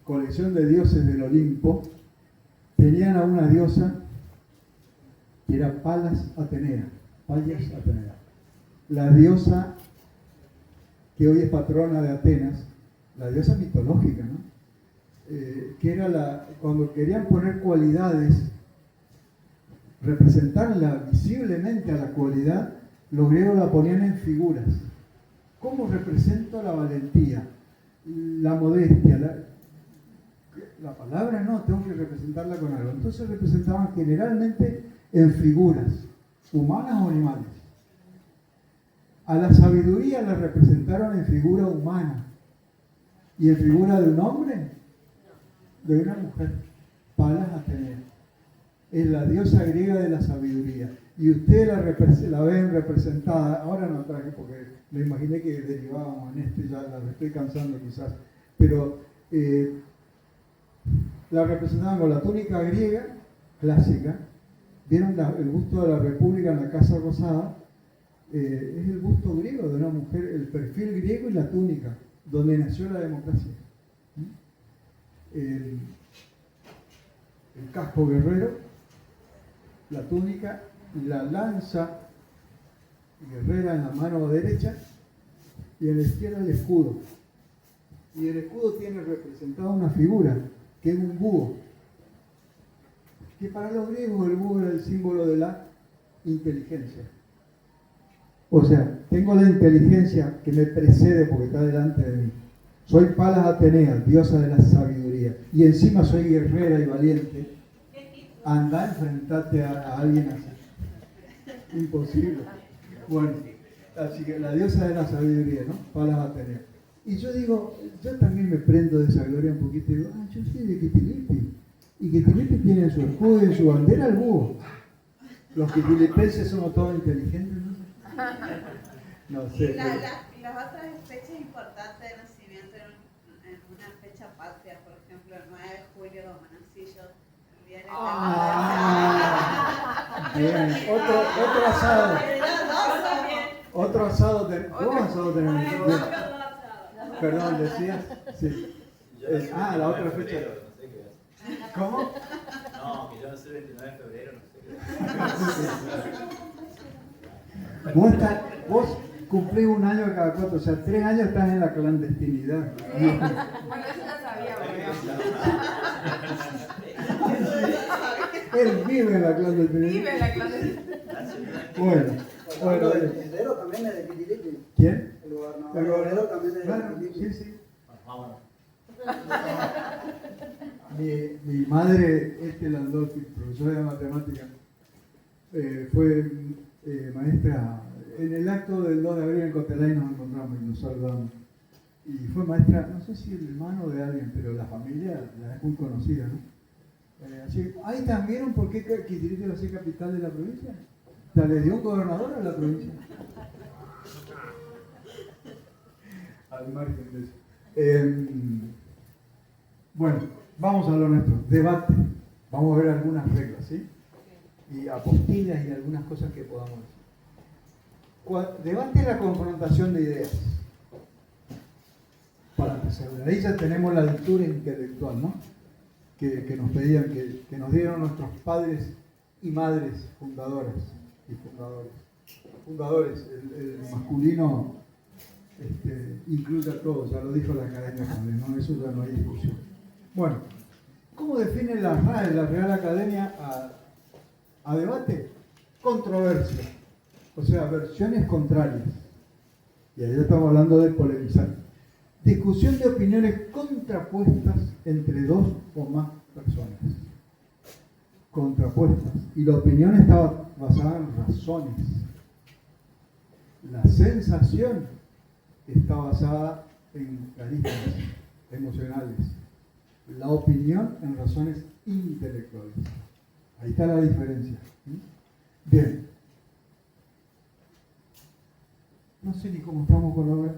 Speaker 2: colección de dioses del Olimpo, tenían a una diosa que era Palas Atenea. La diosa que hoy es patrona de Atenas, la diosa mitológica, ¿no? Que era cuando querían poner cualidades, representarla visiblemente a la cualidad, los griegos la ponían en figuras. ¿Cómo represento la valentía, la modestia? La palabra no, tengo que representarla con algo. Entonces representaban generalmente en figuras, humanas o animales. A la sabiduría la representaron en figura humana. ¿Y en figura de un hombre? De una mujer. Palas Atenea. Es la diosa griega de la sabiduría. Y ustedes la ven representada, ahora no traje porque me imaginé que derivábamos en ya la estoy cansando quizás, pero la representaban con la túnica griega clásica. ¿Vieron el busto de la República en la Casa Rosada? Es el busto griego de una mujer, el perfil griego y la túnica, donde nació la democracia. El casco guerrero, la túnica, la lanza guerrera en la mano derecha y en la izquierda el escudo. Y el escudo tiene representada una figura, que es un búho. Que para los griegos el búho era el símbolo de la inteligencia. O sea, tengo la inteligencia que me precede porque está delante de mí. Soy Palas Atenea, diosa de la sabiduría. Y encima soy guerrera y valiente. Anda a enfrentarte a alguien así. Imposible. Bueno, así que la diosa de la sabiduría, ¿no? Palas Atenea. Y yo digo, yo también me prendo de esa gloria un poquito y digo, yo soy de Quitilipi. Y Quitilipi tiene en su escudo y en su bandera el búho. Los quitilipenses somos todos inteligentes, ¿no? No sé.
Speaker 10: Y las otras fechas importantes de nacimiento en una fecha patria, por ejemplo, el 9 de julio, Manacillo, el día de
Speaker 2: bien, otro asado. Otro asado. ¿Cómo asado tenemos? Perdón, decías. Sí. La otra fecha. ¿Cómo?
Speaker 11: No, que yo no sé el 29 de febrero, no sé qué.
Speaker 2: Vos cumplís un año cada 4, o sea, 3 años estás en la clandestinidad.
Speaker 3: Bueno, eso ya sabía,
Speaker 2: Él vive en la clandestinidad.
Speaker 3: Vive en la clandestinidad.
Speaker 2: Bueno.
Speaker 1: El heredero también es de Quitilipi.
Speaker 2: ¿Quién?
Speaker 1: El gobernador también es de Quitilipi.
Speaker 2: Sí.
Speaker 11: Vámonos.
Speaker 2: Mi madre, Landolfi, profesora de matemáticas, fue maestra. En el acto del 2 de abril en Cotelay nos encontramos y nos saludamos. Y fue maestra, no sé si el hermano de alguien, pero la familia es muy conocida, ¿no? Así, ¿ahí también por qué Quitilipi va a ser capital de la provincia? O sea, ¿le dio un gobernador a la provincia? Al margen de eso. Bueno, vamos a lo nuestro. Debate. Vamos a ver algunas reglas, ¿sí? Y apostillas y algunas cosas que podamos decir. Debate es la confrontación de ideas. Para empezar, de ahí ya tenemos la lectura intelectual, ¿no? Que nos pedían, que nos dieron nuestros padres y madres fundadoras y fundadores. Fundadores, el masculino incluye a todos, ya lo dijo la academia también, ¿no? Eso ya no hay discusión. Bueno, ¿cómo define la RAE, la Real Academia, a debate? Controversia, o sea, versiones contrarias. Y ahí estamos hablando de polemizar. Discusión de opiniones contrapuestas entre dos o más personas. Contrapuestas. Y la opinión estaba basada en razones. La sensación está basada en carismas emocionales. La opinión en razones intelectuales. Ahí está la diferencia. Bien. No sé ni cómo estamos con la hora.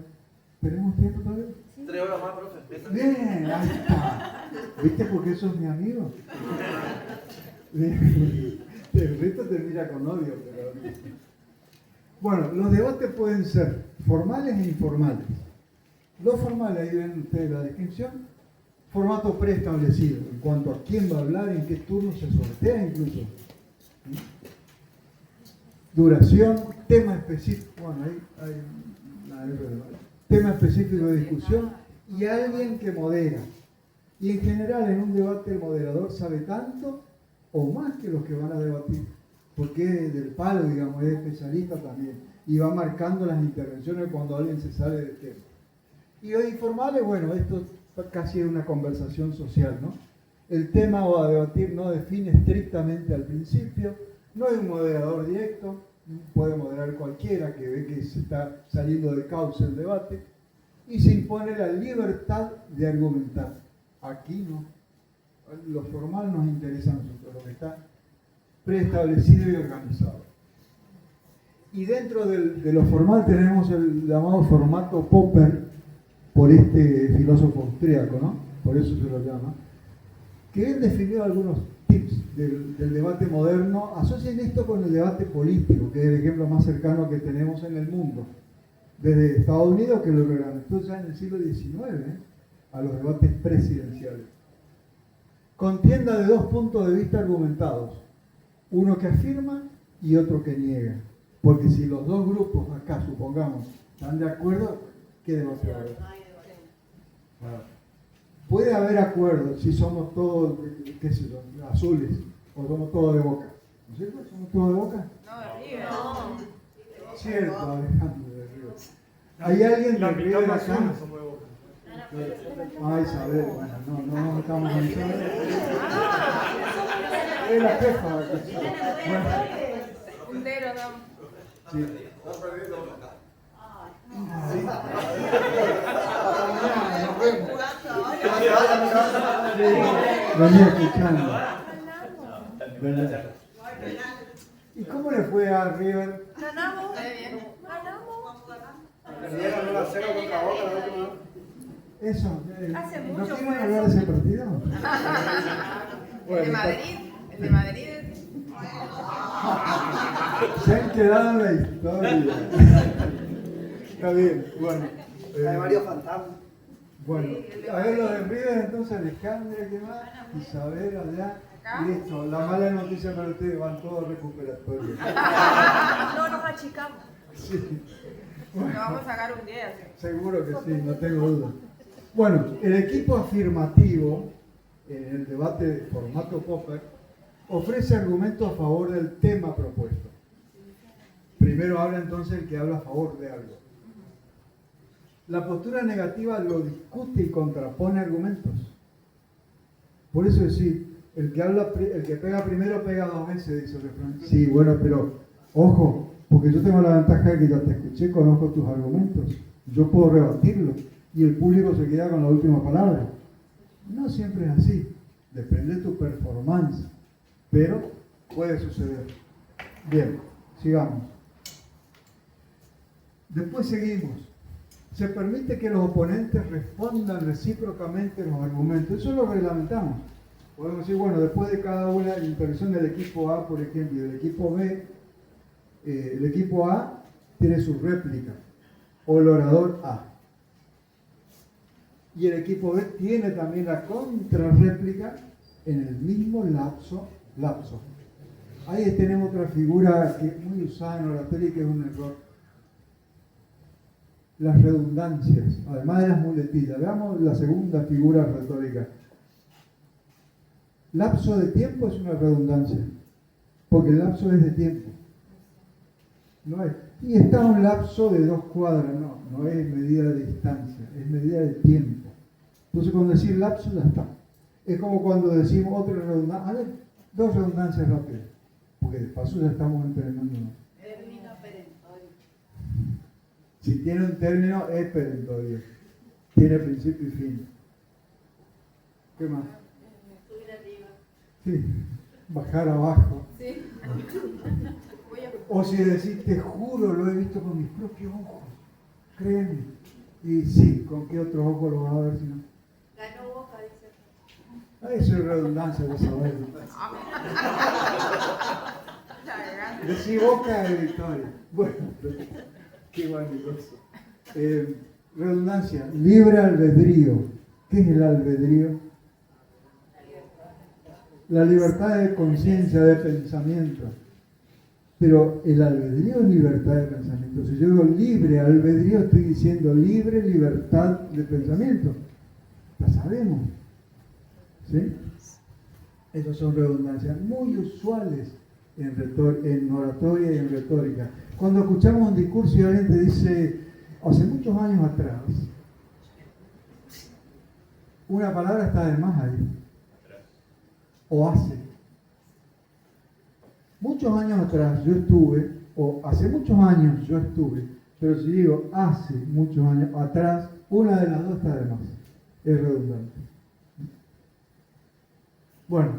Speaker 2: ¿Tenemos tiempo todavía?
Speaker 11: 3 horas más, profe.
Speaker 2: Bien, ahí está. ¿Viste por qué sos mi amigo? El resto te mira con odio, pero... Bueno, los debates pueden ser formales e informales. Los formales, ahí ven ustedes la descripción, formato preestablecido en cuanto a quién va a hablar, en qué turno se sortea incluso. Duración, tema específico, bueno, ahí hay tema específico de discusión y alguien que modera. Y en general en un debate el moderador sabe tanto o más que los que van a debatir, porque es del palo, digamos, es especialista también y va marcando las intervenciones cuando alguien se sale del tema. Y los informales, bueno, esto casi es una conversación social, ¿no? El tema o a debatir no define estrictamente al principio, no hay un moderador directo, puede moderar cualquiera que ve que se está saliendo de cauce el debate, y se impone la libertad de argumentar. Aquí no. Lo formal nos interesa a nosotros, lo que está preestablecido y organizado. Y dentro de lo formal tenemos el llamado formato Popper, por este filósofo austríaco, ¿no? Por eso se lo llama, que él definió algunos tips del debate moderno. Asocien esto con el debate político, que es el ejemplo más cercano que tenemos en el mundo, desde Estados Unidos, que lo reglamentó ya en el siglo XIX, a los debates presidenciales. Contienda de dos puntos de vista argumentados, uno que afirma y otro que niega, porque si los dos grupos acá, supongamos, están de acuerdo, ¿qué debate va a haber? Puede haber acuerdo si somos todos, qué sé yo, azules, o somos todos de Boca. ¿No es cierto? ¿Somos todos de Boca?
Speaker 3: No, de River. No.
Speaker 2: Cierto, Alejandro de River. ¿Hay alguien de River acá? Ay, Isabel, bueno, no estamos en Isabel. Es la jefa. Bueno.
Speaker 3: Puntero, no.
Speaker 2: Sí.
Speaker 5: Están perdiendo.
Speaker 2: Sí. Nos vemos. Venía escuchando. ¿Y cómo le fue a River?
Speaker 3: Ganamos. Ganamos.
Speaker 1: Perdieron 1-0 contra Boca la última.
Speaker 2: Eso.
Speaker 3: Hace
Speaker 2: ¿No
Speaker 3: mucho
Speaker 2: quieren
Speaker 3: fue
Speaker 2: hablar de
Speaker 3: eso.
Speaker 2: ese partido?
Speaker 3: El de Madrid. El de Madrid.
Speaker 2: Se han quedado en la historia. Está bien, bueno.
Speaker 1: Hay varios fantasmas.
Speaker 2: Bueno, a ver los de River, entonces Alejandra, ¿qué más? Isabel, allá. Listo, la mala noticia para ustedes, van todos recuperatorios.
Speaker 3: No nos achicamos.
Speaker 2: Sí.
Speaker 3: Nos vamos a sacar un 10.
Speaker 2: Seguro que sí, no tengo duda. Bueno, el equipo afirmativo, en el debate de formato Popper, ofrece argumentos a favor del tema propuesto. Primero habla entonces el que habla a favor de algo. La postura negativa lo discute y contrapone argumentos. Por eso decir, el que pega primero pega dos veces, dice el refrán. Sí, bueno, pero ojo, porque yo tengo la ventaja de que ya te escuché, conozco tus argumentos, yo puedo rebatirlos y el público se queda con la última palabra. No siempre es así, depende de tu performance, pero puede suceder. Bien, sigamos. Después seguimos. Se permite que los oponentes respondan recíprocamente los argumentos. Eso lo reglamentamos. Podemos decir, bueno, después de cada una intervención del equipo A, por ejemplo, y del equipo B, el equipo A tiene su réplica, o el orador A. Y el equipo B tiene también la contrarréplica en el mismo lapso. Ahí tenemos otra figura que es muy usada en oratoria y que es un error. Las redundancias, además de las muletillas. Veamos la segunda figura retórica. Lapso de tiempo es una redundancia, porque el lapso es de tiempo. No es. Y está un lapso de 2 cuadras, no es medida de distancia, es medida de tiempo. Entonces cuando decir lapso ya está. Es como cuando decimos otra redundancia. A ver, 2 redundancias rápidas, porque de paso ya estamos entrenándonos. Si tiene un término, es perentorio. Tiene principio y fin. ¿Qué más?
Speaker 3: Subir arriba.
Speaker 2: Sí, bajar abajo.
Speaker 3: Sí.
Speaker 2: O si decís, te juro, lo he visto con mis propios ojos. Créeme. Y sí, ¿con qué otro ojo lo vas a ver si no?
Speaker 3: Ganó Boca, dice.
Speaker 2: Eso es redundancia, vos sabés. Decí Boca de Victoria. Bueno, qué vanidoso. Redundancia, libre albedrío. ¿Qué es el albedrío? La libertad de conciencia, de pensamiento. Pero el albedrío es libertad de pensamiento. Si yo digo libre albedrío, estoy diciendo libre libertad de pensamiento. La sabemos. ¿Sí? Esas son redundancias muy usuales en oratoria y en retórica. Cuando escuchamos un discurso y alguien te dice, hace muchos años atrás, una palabra está de más ahí. O hace. Muchos años atrás yo estuve, o hace muchos años yo estuve, pero si digo hace muchos años atrás, una de las dos está de más. Es redundante. Bueno,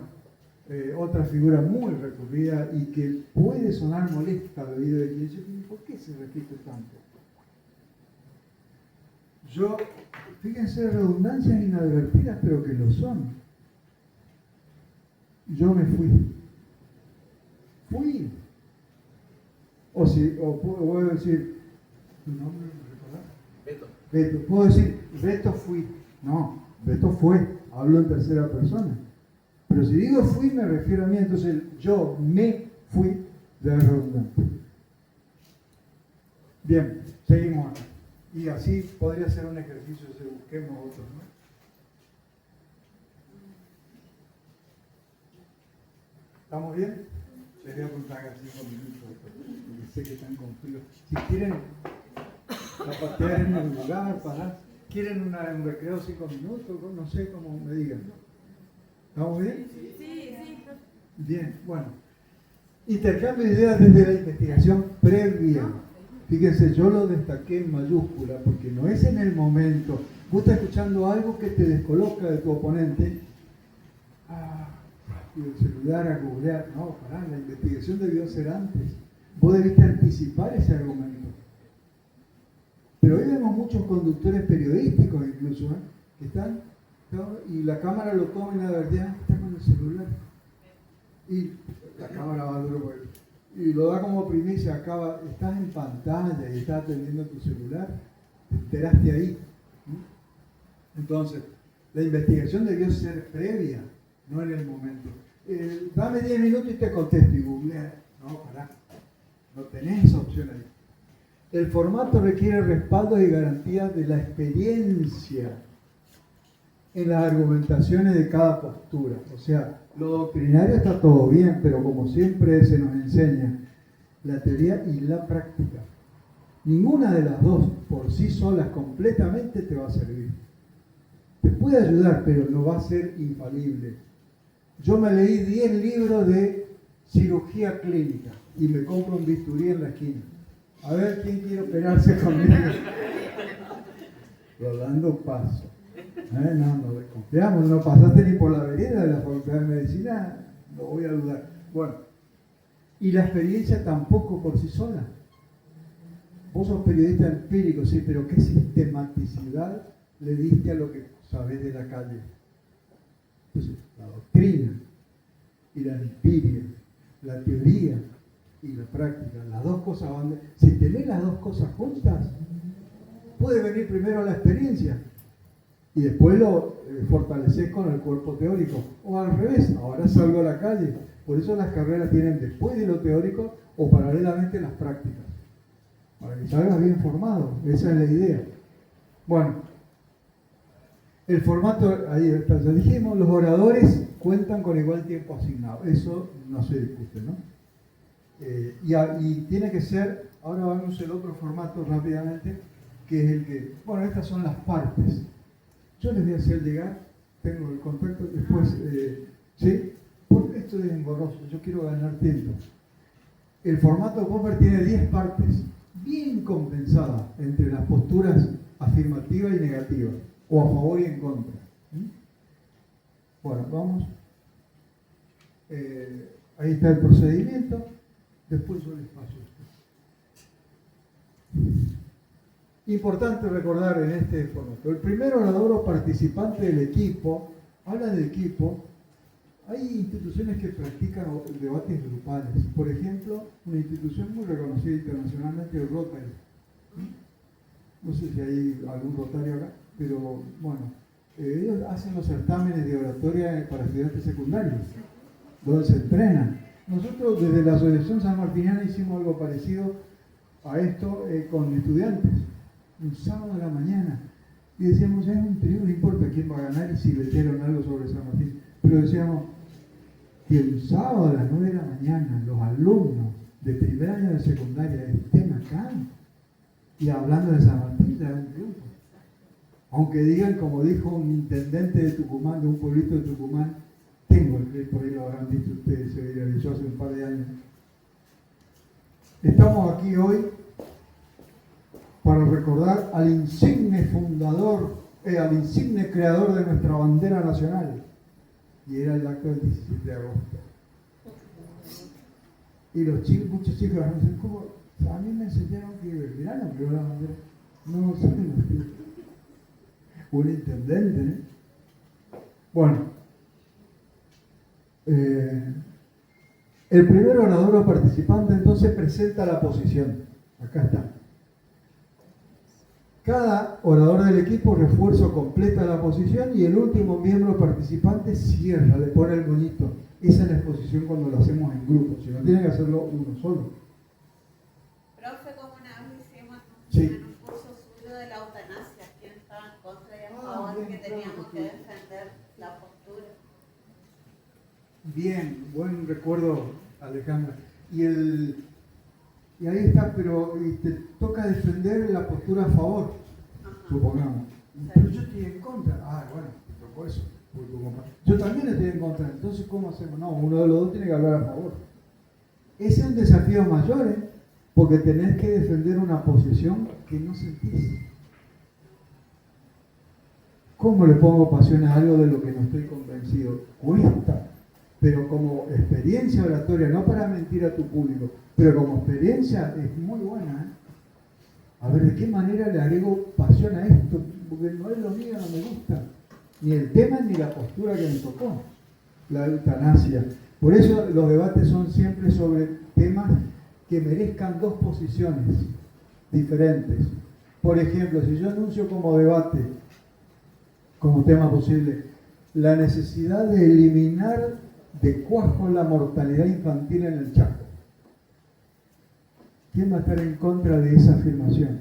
Speaker 2: otra figura muy recurrida y que puede sonar molesta al oído de quien dice, ¿por qué se repite tanto? Fíjense, redundancias inadvertidas, pero que lo son. Yo me fui. Fui. O puedo decir, ¿tu nombre me recordás?
Speaker 11: Beto.
Speaker 2: Beto. Puedo decir, Beto fui. No, Beto fue. Hablo en tercera persona. Pero si digo fui, me refiero a mí. Entonces, yo me fui, ya es redundante. Bien, seguimos acá. Y así podría ser un ejercicio si busquemos otros, ¿no? ¿Estamos bien? Les voy a contar acá 5 minutos, porque sé que están con frío. Si quieren zapatear en el lugar, parar. ¿Quieren un recreo 5 minutos? No sé cómo me digan. ¿Estamos bien?
Speaker 3: Sí.
Speaker 2: Bien, bueno. Intercambio de ideas desde la investigación previa. Fíjense, yo lo destaqué en mayúscula porque no es en el momento. Vos estás escuchando algo que te descoloca de tu oponente. Y el celular a googlear. No, pará, la investigación debió ser antes. Vos debiste anticipar ese argumento. Pero hoy vemos muchos conductores periodísticos incluso, que están, y la cámara lo toma y la verdad está con el celular. Y la cámara va duro y lo da como primicia, estás en pantalla y estás atendiendo tu celular, te enteraste ahí. Entonces, la investigación debió ser previa, no en el momento. Dame 10 minutos y te contesto y googlea. No, pará, no tenés esa opción ahí. El formato requiere respaldo y garantías de la experiencia en las argumentaciones de cada postura. O sea, lo doctrinario está todo bien, pero como siempre se nos enseña, la teoría y la práctica. Ninguna de las dos por sí solas completamente te va a servir. Te puede ayudar, pero no va a ser infalible. Yo me leí 10 libros de cirugía clínica y me compro un bisturí en la esquina. A ver quién quiere operarse conmigo. Rolando Paso. No desconfiamos, no pasaste ni por la vereda de la Facultad de Medicina, no voy a dudar. Bueno, y la experiencia tampoco por sí sola. Vos sos periodista empírico, sí, pero ¿qué sistematicidad le diste a lo que sabés de la calle? Entonces, la doctrina y la empiria, la teoría y la práctica, las dos cosas van. Si tenés las dos cosas juntas, puede venir primero la experiencia y después lo fortaleces con el cuerpo teórico. O al revés, ahora salgo a la calle. Por eso las carreras tienen después de lo teórico o paralelamente las prácticas. Para que salgas bien formado, esa es la idea. Bueno, el formato, ahí está, ya dijimos, los oradores cuentan con igual tiempo asignado. Eso no se discute, ¿no? Y tiene que ser, ahora vamos al otro formato rápidamente, que es el que, bueno, estas son las partes. Yo les voy a hacer llegar, tengo el contacto, después, ¿sí? Porque esto es engorroso, yo quiero ganar tiempo. El formato Popper tiene 10 partes, bien compensadas entre las posturas afirmativas y negativas, o a favor y en contra. Bueno, vamos. Ahí está el procedimiento, después yo les paso esto. Importante recordar en este formato. El primer orador o participante del equipo, habla del equipo. Hay instituciones que practican debates grupales. Por ejemplo, una institución muy reconocida internacionalmente, el Rotary. No sé si hay algún Rotario acá, pero bueno, ellos hacen los certámenes de oratoria para estudiantes secundarios, donde se entrenan. Nosotros desde la Asociación Sanmartiniana hicimos algo parecido a esto con estudiantes, un sábado de la mañana. Y decíamos, ya es un trío, no importa quién va a ganar y si leyeron algo sobre San Martín. Pero decíamos que el sábado a las 9 de la mañana los alumnos de primer año de secundaria estén acá y hablando de San Martín, ya es un triunfo. Aunque digan, como dijo un intendente de Tucumán, de un pueblito de Tucumán, tengo el crédito, por ahí lo habrán dicho ustedes, se viralizó hace un par de años. Estamos aquí hoy para recordar al insigne fundador, al insigne creador de nuestra bandera nacional. Y era el acto del 17 de agosto. Y los chicos, muchos chicos me dicen, ¿cómo? A mí me enseñaron que, mirá, no creo la bandera. No saben ustedes. Un intendente, ¿eh? Bueno. El primer orador o participante entonces presenta la posición. Acá está. Cada orador del equipo refuerza o completa la posición y el último miembro participante cierra, le pone el moñito. Esa es la exposición cuando lo hacemos en grupo, si no tiene que hacerlo uno solo.
Speaker 10: Profe, como una vez hicimos
Speaker 2: Sí.
Speaker 10: en un curso suyo de la eutanasia, quién estaba en contra y a favor, que teníamos que defender la postura.
Speaker 2: Bien, buen recuerdo, Alejandra. Y ahí está, pero te toca defender la postura a favor, supongamos. Pero yo estoy en contra. Ah, bueno, te tocó eso. Yo también estoy en contra. Entonces, ¿cómo hacemos? No, uno de los dos tiene que hablar a favor. Ese es un desafío mayor, ¿eh? Porque tenés que defender una posición que no sentís. ¿Cómo le pongo pasión a algo de lo que no estoy convencido? Cuesta. Pero como experiencia oratoria, no para mentir a tu público, pero como experiencia es muy buena, ¿eh? A ver, ¿de qué manera le agrego pasión a esto? Porque no es lo mío, no me gusta. Ni el tema ni la postura que me tocó. La eutanasia. Por eso los debates son siempre sobre temas que merezcan dos posiciones diferentes. Por ejemplo, si yo anuncio como debate, como tema posible, la necesidad de eliminar de cuajo la mortalidad infantil en el Chaco. ¿Quién va a estar en contra de esa afirmación?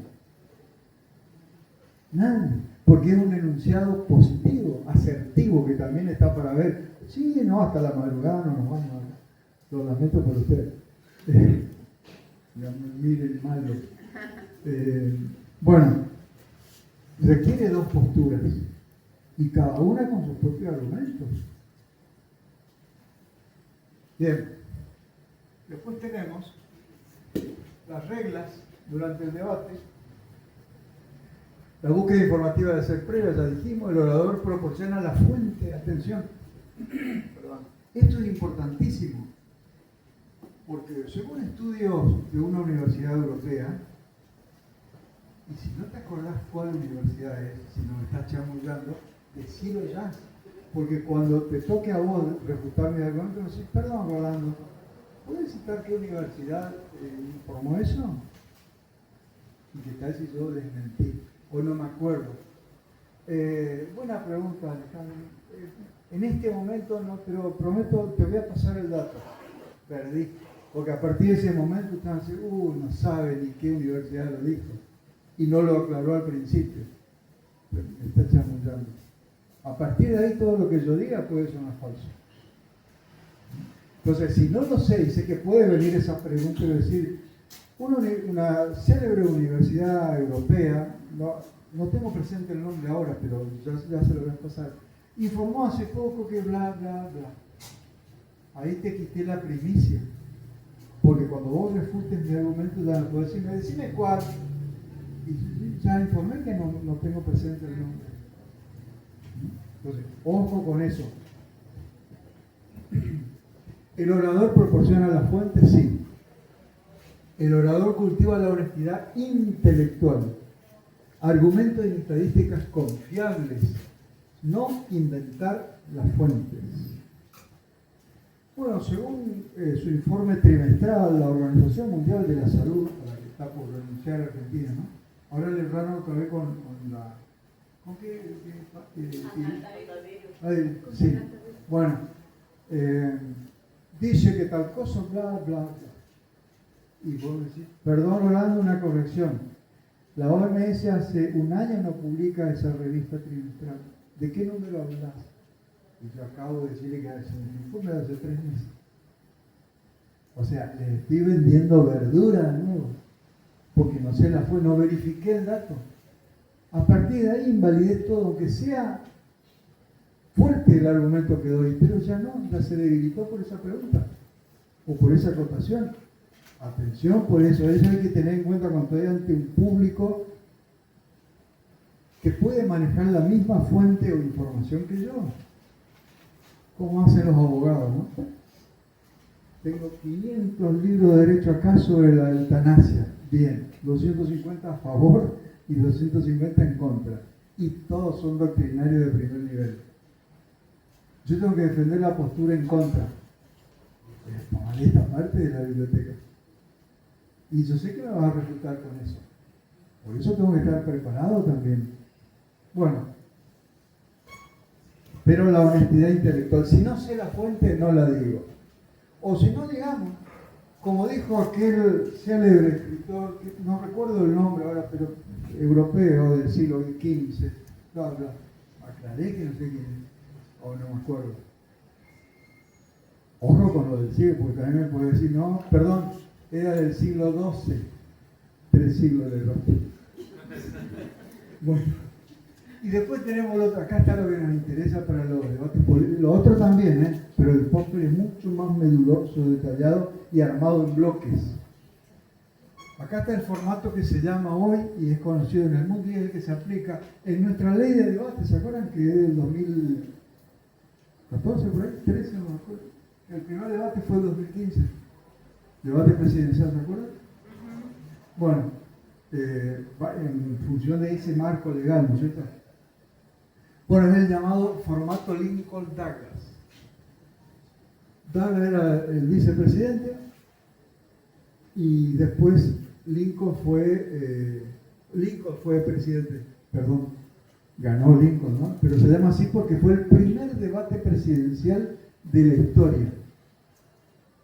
Speaker 2: Nadie, porque es un enunciado positivo, asertivo, que también está para ver. Sí, no, hasta la madrugada no nos vamos a... Lo lamento por ustedes. Miren malo. Bueno, requiere dos posturas y cada una con sus propios argumentos. Bien, después tenemos las reglas durante el debate. La búsqueda informativa debe ser previa, ya dijimos, el orador proporciona la fuente, atención. Perdón. Esto es importantísimo, porque según estudios de una universidad europea, y si no te acordás cuál universidad es, si nos estás chamullando, decilo ya. Porque cuando te toque a vos refutar mi argumento, decís, perdón, Rolando, ¿puedes citar qué universidad informó eso? ¿Y qué tal si yo desmentí? O no me acuerdo. Buena pregunta, Alejandro. En este momento no te lo prometo, te voy a pasar el dato. Perdí. Porque a partir de ese momento estaban así, no sabe ni qué universidad lo dijo. Y no lo aclaró al principio. Pero me está chamullando. A partir de ahí todo lo que yo diga puede sonar falso. Entonces, si no lo sé y sé que puede venir esa pregunta y decir, una célebre universidad europea, no tengo presente el nombre ahora, pero ya se lo voy a pasar, informó hace poco que bla, bla, bla. Ahí te quité la primicia. Porque cuando vos refutes mi argumento, ya no puedo decime cuál. Y ya informé que no tengo presente el nombre. Entonces, ojo con eso. ¿El orador proporciona la fuente? Sí. El orador cultiva la honestidad intelectual. Argumentos y estadísticas confiables, no inventar las fuentes. Bueno, según su informe trimestral, la Organización Mundial de la Salud, a la que está por renunciar Argentina, ¿no? Ahora le erraron otra vez con la... ¿Con qué? Sí. Bueno, dice que tal cosa, bla, bla, bla. Y vos decís, perdón, Rolando, una corrección. La OMS hace un año no publica esa revista trimestral. ¿De qué número hablas? Y yo acabo de decirle que es un informe de hace 3 meses. O sea, les estoy vendiendo verdura de nuevo. Porque no sé la fue, no verifiqué el dato. A partir de ahí invalidé todo, aunque sea fuerte el argumento que doy, pero ya no, ya se debilitó por esa pregunta o por esa acotación. Atención, por eso hay que tener en cuenta cuando estoy ante un público que puede manejar la misma fuente o información que yo, como hacen los abogados, ¿no? Tengo 500 libros de derecho acá sobre la eutanasia. Bien, 250 a favor y 250 en contra. Y todos son doctrinarios de primer nivel. Yo tengo que defender la postura en contra. Tomaré esta parte de la biblioteca. Y yo sé que me vas a refutar con eso. Por eso tengo que estar preparado también. Bueno, pero la honestidad intelectual. Si no sé la fuente, no la digo. O si no, digamos, como dijo aquel célebre escritor, que no recuerdo el nombre ahora, pero europeo del siglo XV, bla, bla. Aclaré que no sé quién es, o no me acuerdo. Ojo con lo del siglo, porque también me puede decir, no, perdón, era del siglo XII, 3 siglos de error. Bueno, y después tenemos lo otro, acá está lo que nos interesa para los debates políticos, lo otro también, pero el postre es mucho más meduloso, detallado y armado en bloques. Acá está el formato que se llama hoy y es conocido en el mundo y es el que se aplica en nuestra ley de debate. ¿Se acuerdan que es del 2014, por ahí? 13, no me acuerdo. El primer debate fue el 2015. Debate presidencial, ¿se acuerdan? Bueno, en función de ese marco legal, ¿no es cierto? Bueno, es el llamado formato Lincoln Douglas. Douglas era el vicepresidente y después Lincoln fue presidente, perdón, ganó Lincoln, ¿no? Pero se llama así porque fue el primer debate presidencial de la historia.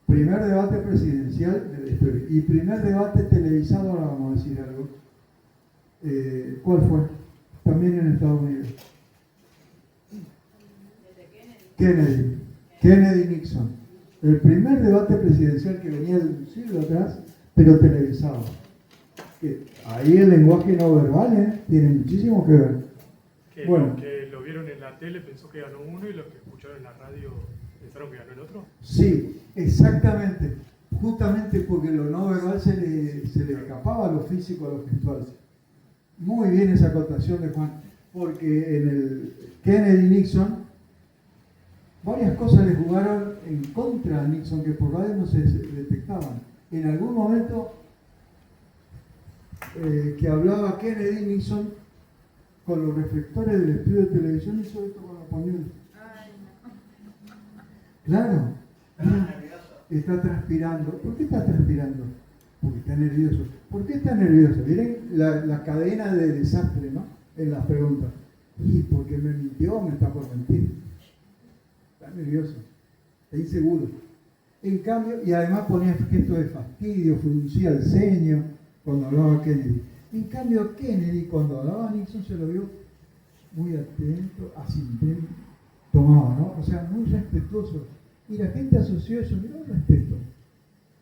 Speaker 2: Primer debate presidencial de la historia. Y primer debate televisado, ahora vamos a decir algo. ¿Cuál fue? También en Estados Unidos. Kennedy-Nixon. El primer debate presidencial que venía de un siglo atrás, pero televisado. Ahí el lenguaje no verbal tiene muchísimo que ver.
Speaker 6: Bueno, que lo vieron en la tele pensó que ganó uno y los que escucharon en la radio pensaron que ganó el otro.
Speaker 2: Sí, exactamente. Justamente porque lo no verbal se le escapaba a lo físico, a lo gestual. Muy bien esa acotación de Juan, porque en el Kennedy-Nixon varias cosas le jugaron en contra a Nixon que por radio no se detectaban. En algún momento que hablaba Kennedy-Nixon con los reflectores del estudio de televisión hizo esto con la pañuela. Claro, está transpirando. ¿Por qué está transpirando? Porque está nervioso. ¿Por qué está nervioso? Miren la cadena de desastre, ¿no? En las preguntas. ¿Y porque me mintió o me está por mentir? Está nervioso, está inseguro. En cambio, y además ponía gestos de fastidio, fruncía el ceño cuando hablaba Kennedy. En cambio, Kennedy, cuando hablaba Nixon, se lo vio muy atento, asintiendo, tomaba, ¿no? O sea, muy respetuoso. Y la gente asoció eso, mirá el respeto.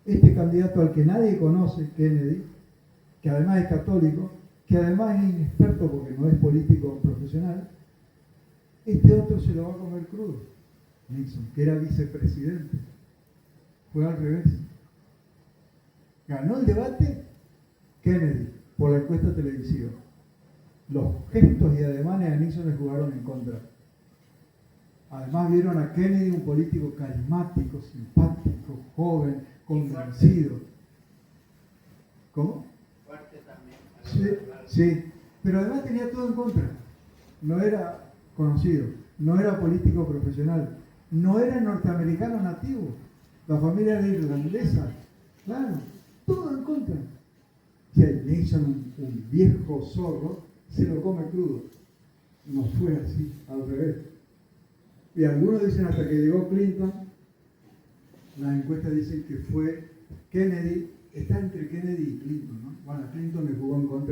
Speaker 2: Este candidato al que nadie conoce, Kennedy, que además es católico, que además es inexperto porque no es político profesional, este otro se lo va a comer crudo, Nixon, que era vicepresidente. Fue al revés. Ganó el debate Kennedy por la encuesta televisiva. Los gestos y ademanes a Nixon le jugaron en contra. Además vieron a Kennedy un político carismático, simpático, joven, convencido. ¿Cómo?
Speaker 11: Fuerte también.
Speaker 2: Sí, sí. Pero además tenía todo en contra. No era conocido, no era político profesional, no era norteamericano nativo. La familia era irlandesa. Claro, todo en contra. O sea, Nixon, un viejo zorro, se lo come crudo. No fue así, al revés. Y algunos dicen hasta que llegó Clinton, las encuestas dicen que fue Kennedy, está entre Kennedy y Clinton, ¿no? Bueno, Clinton le jugó en contra en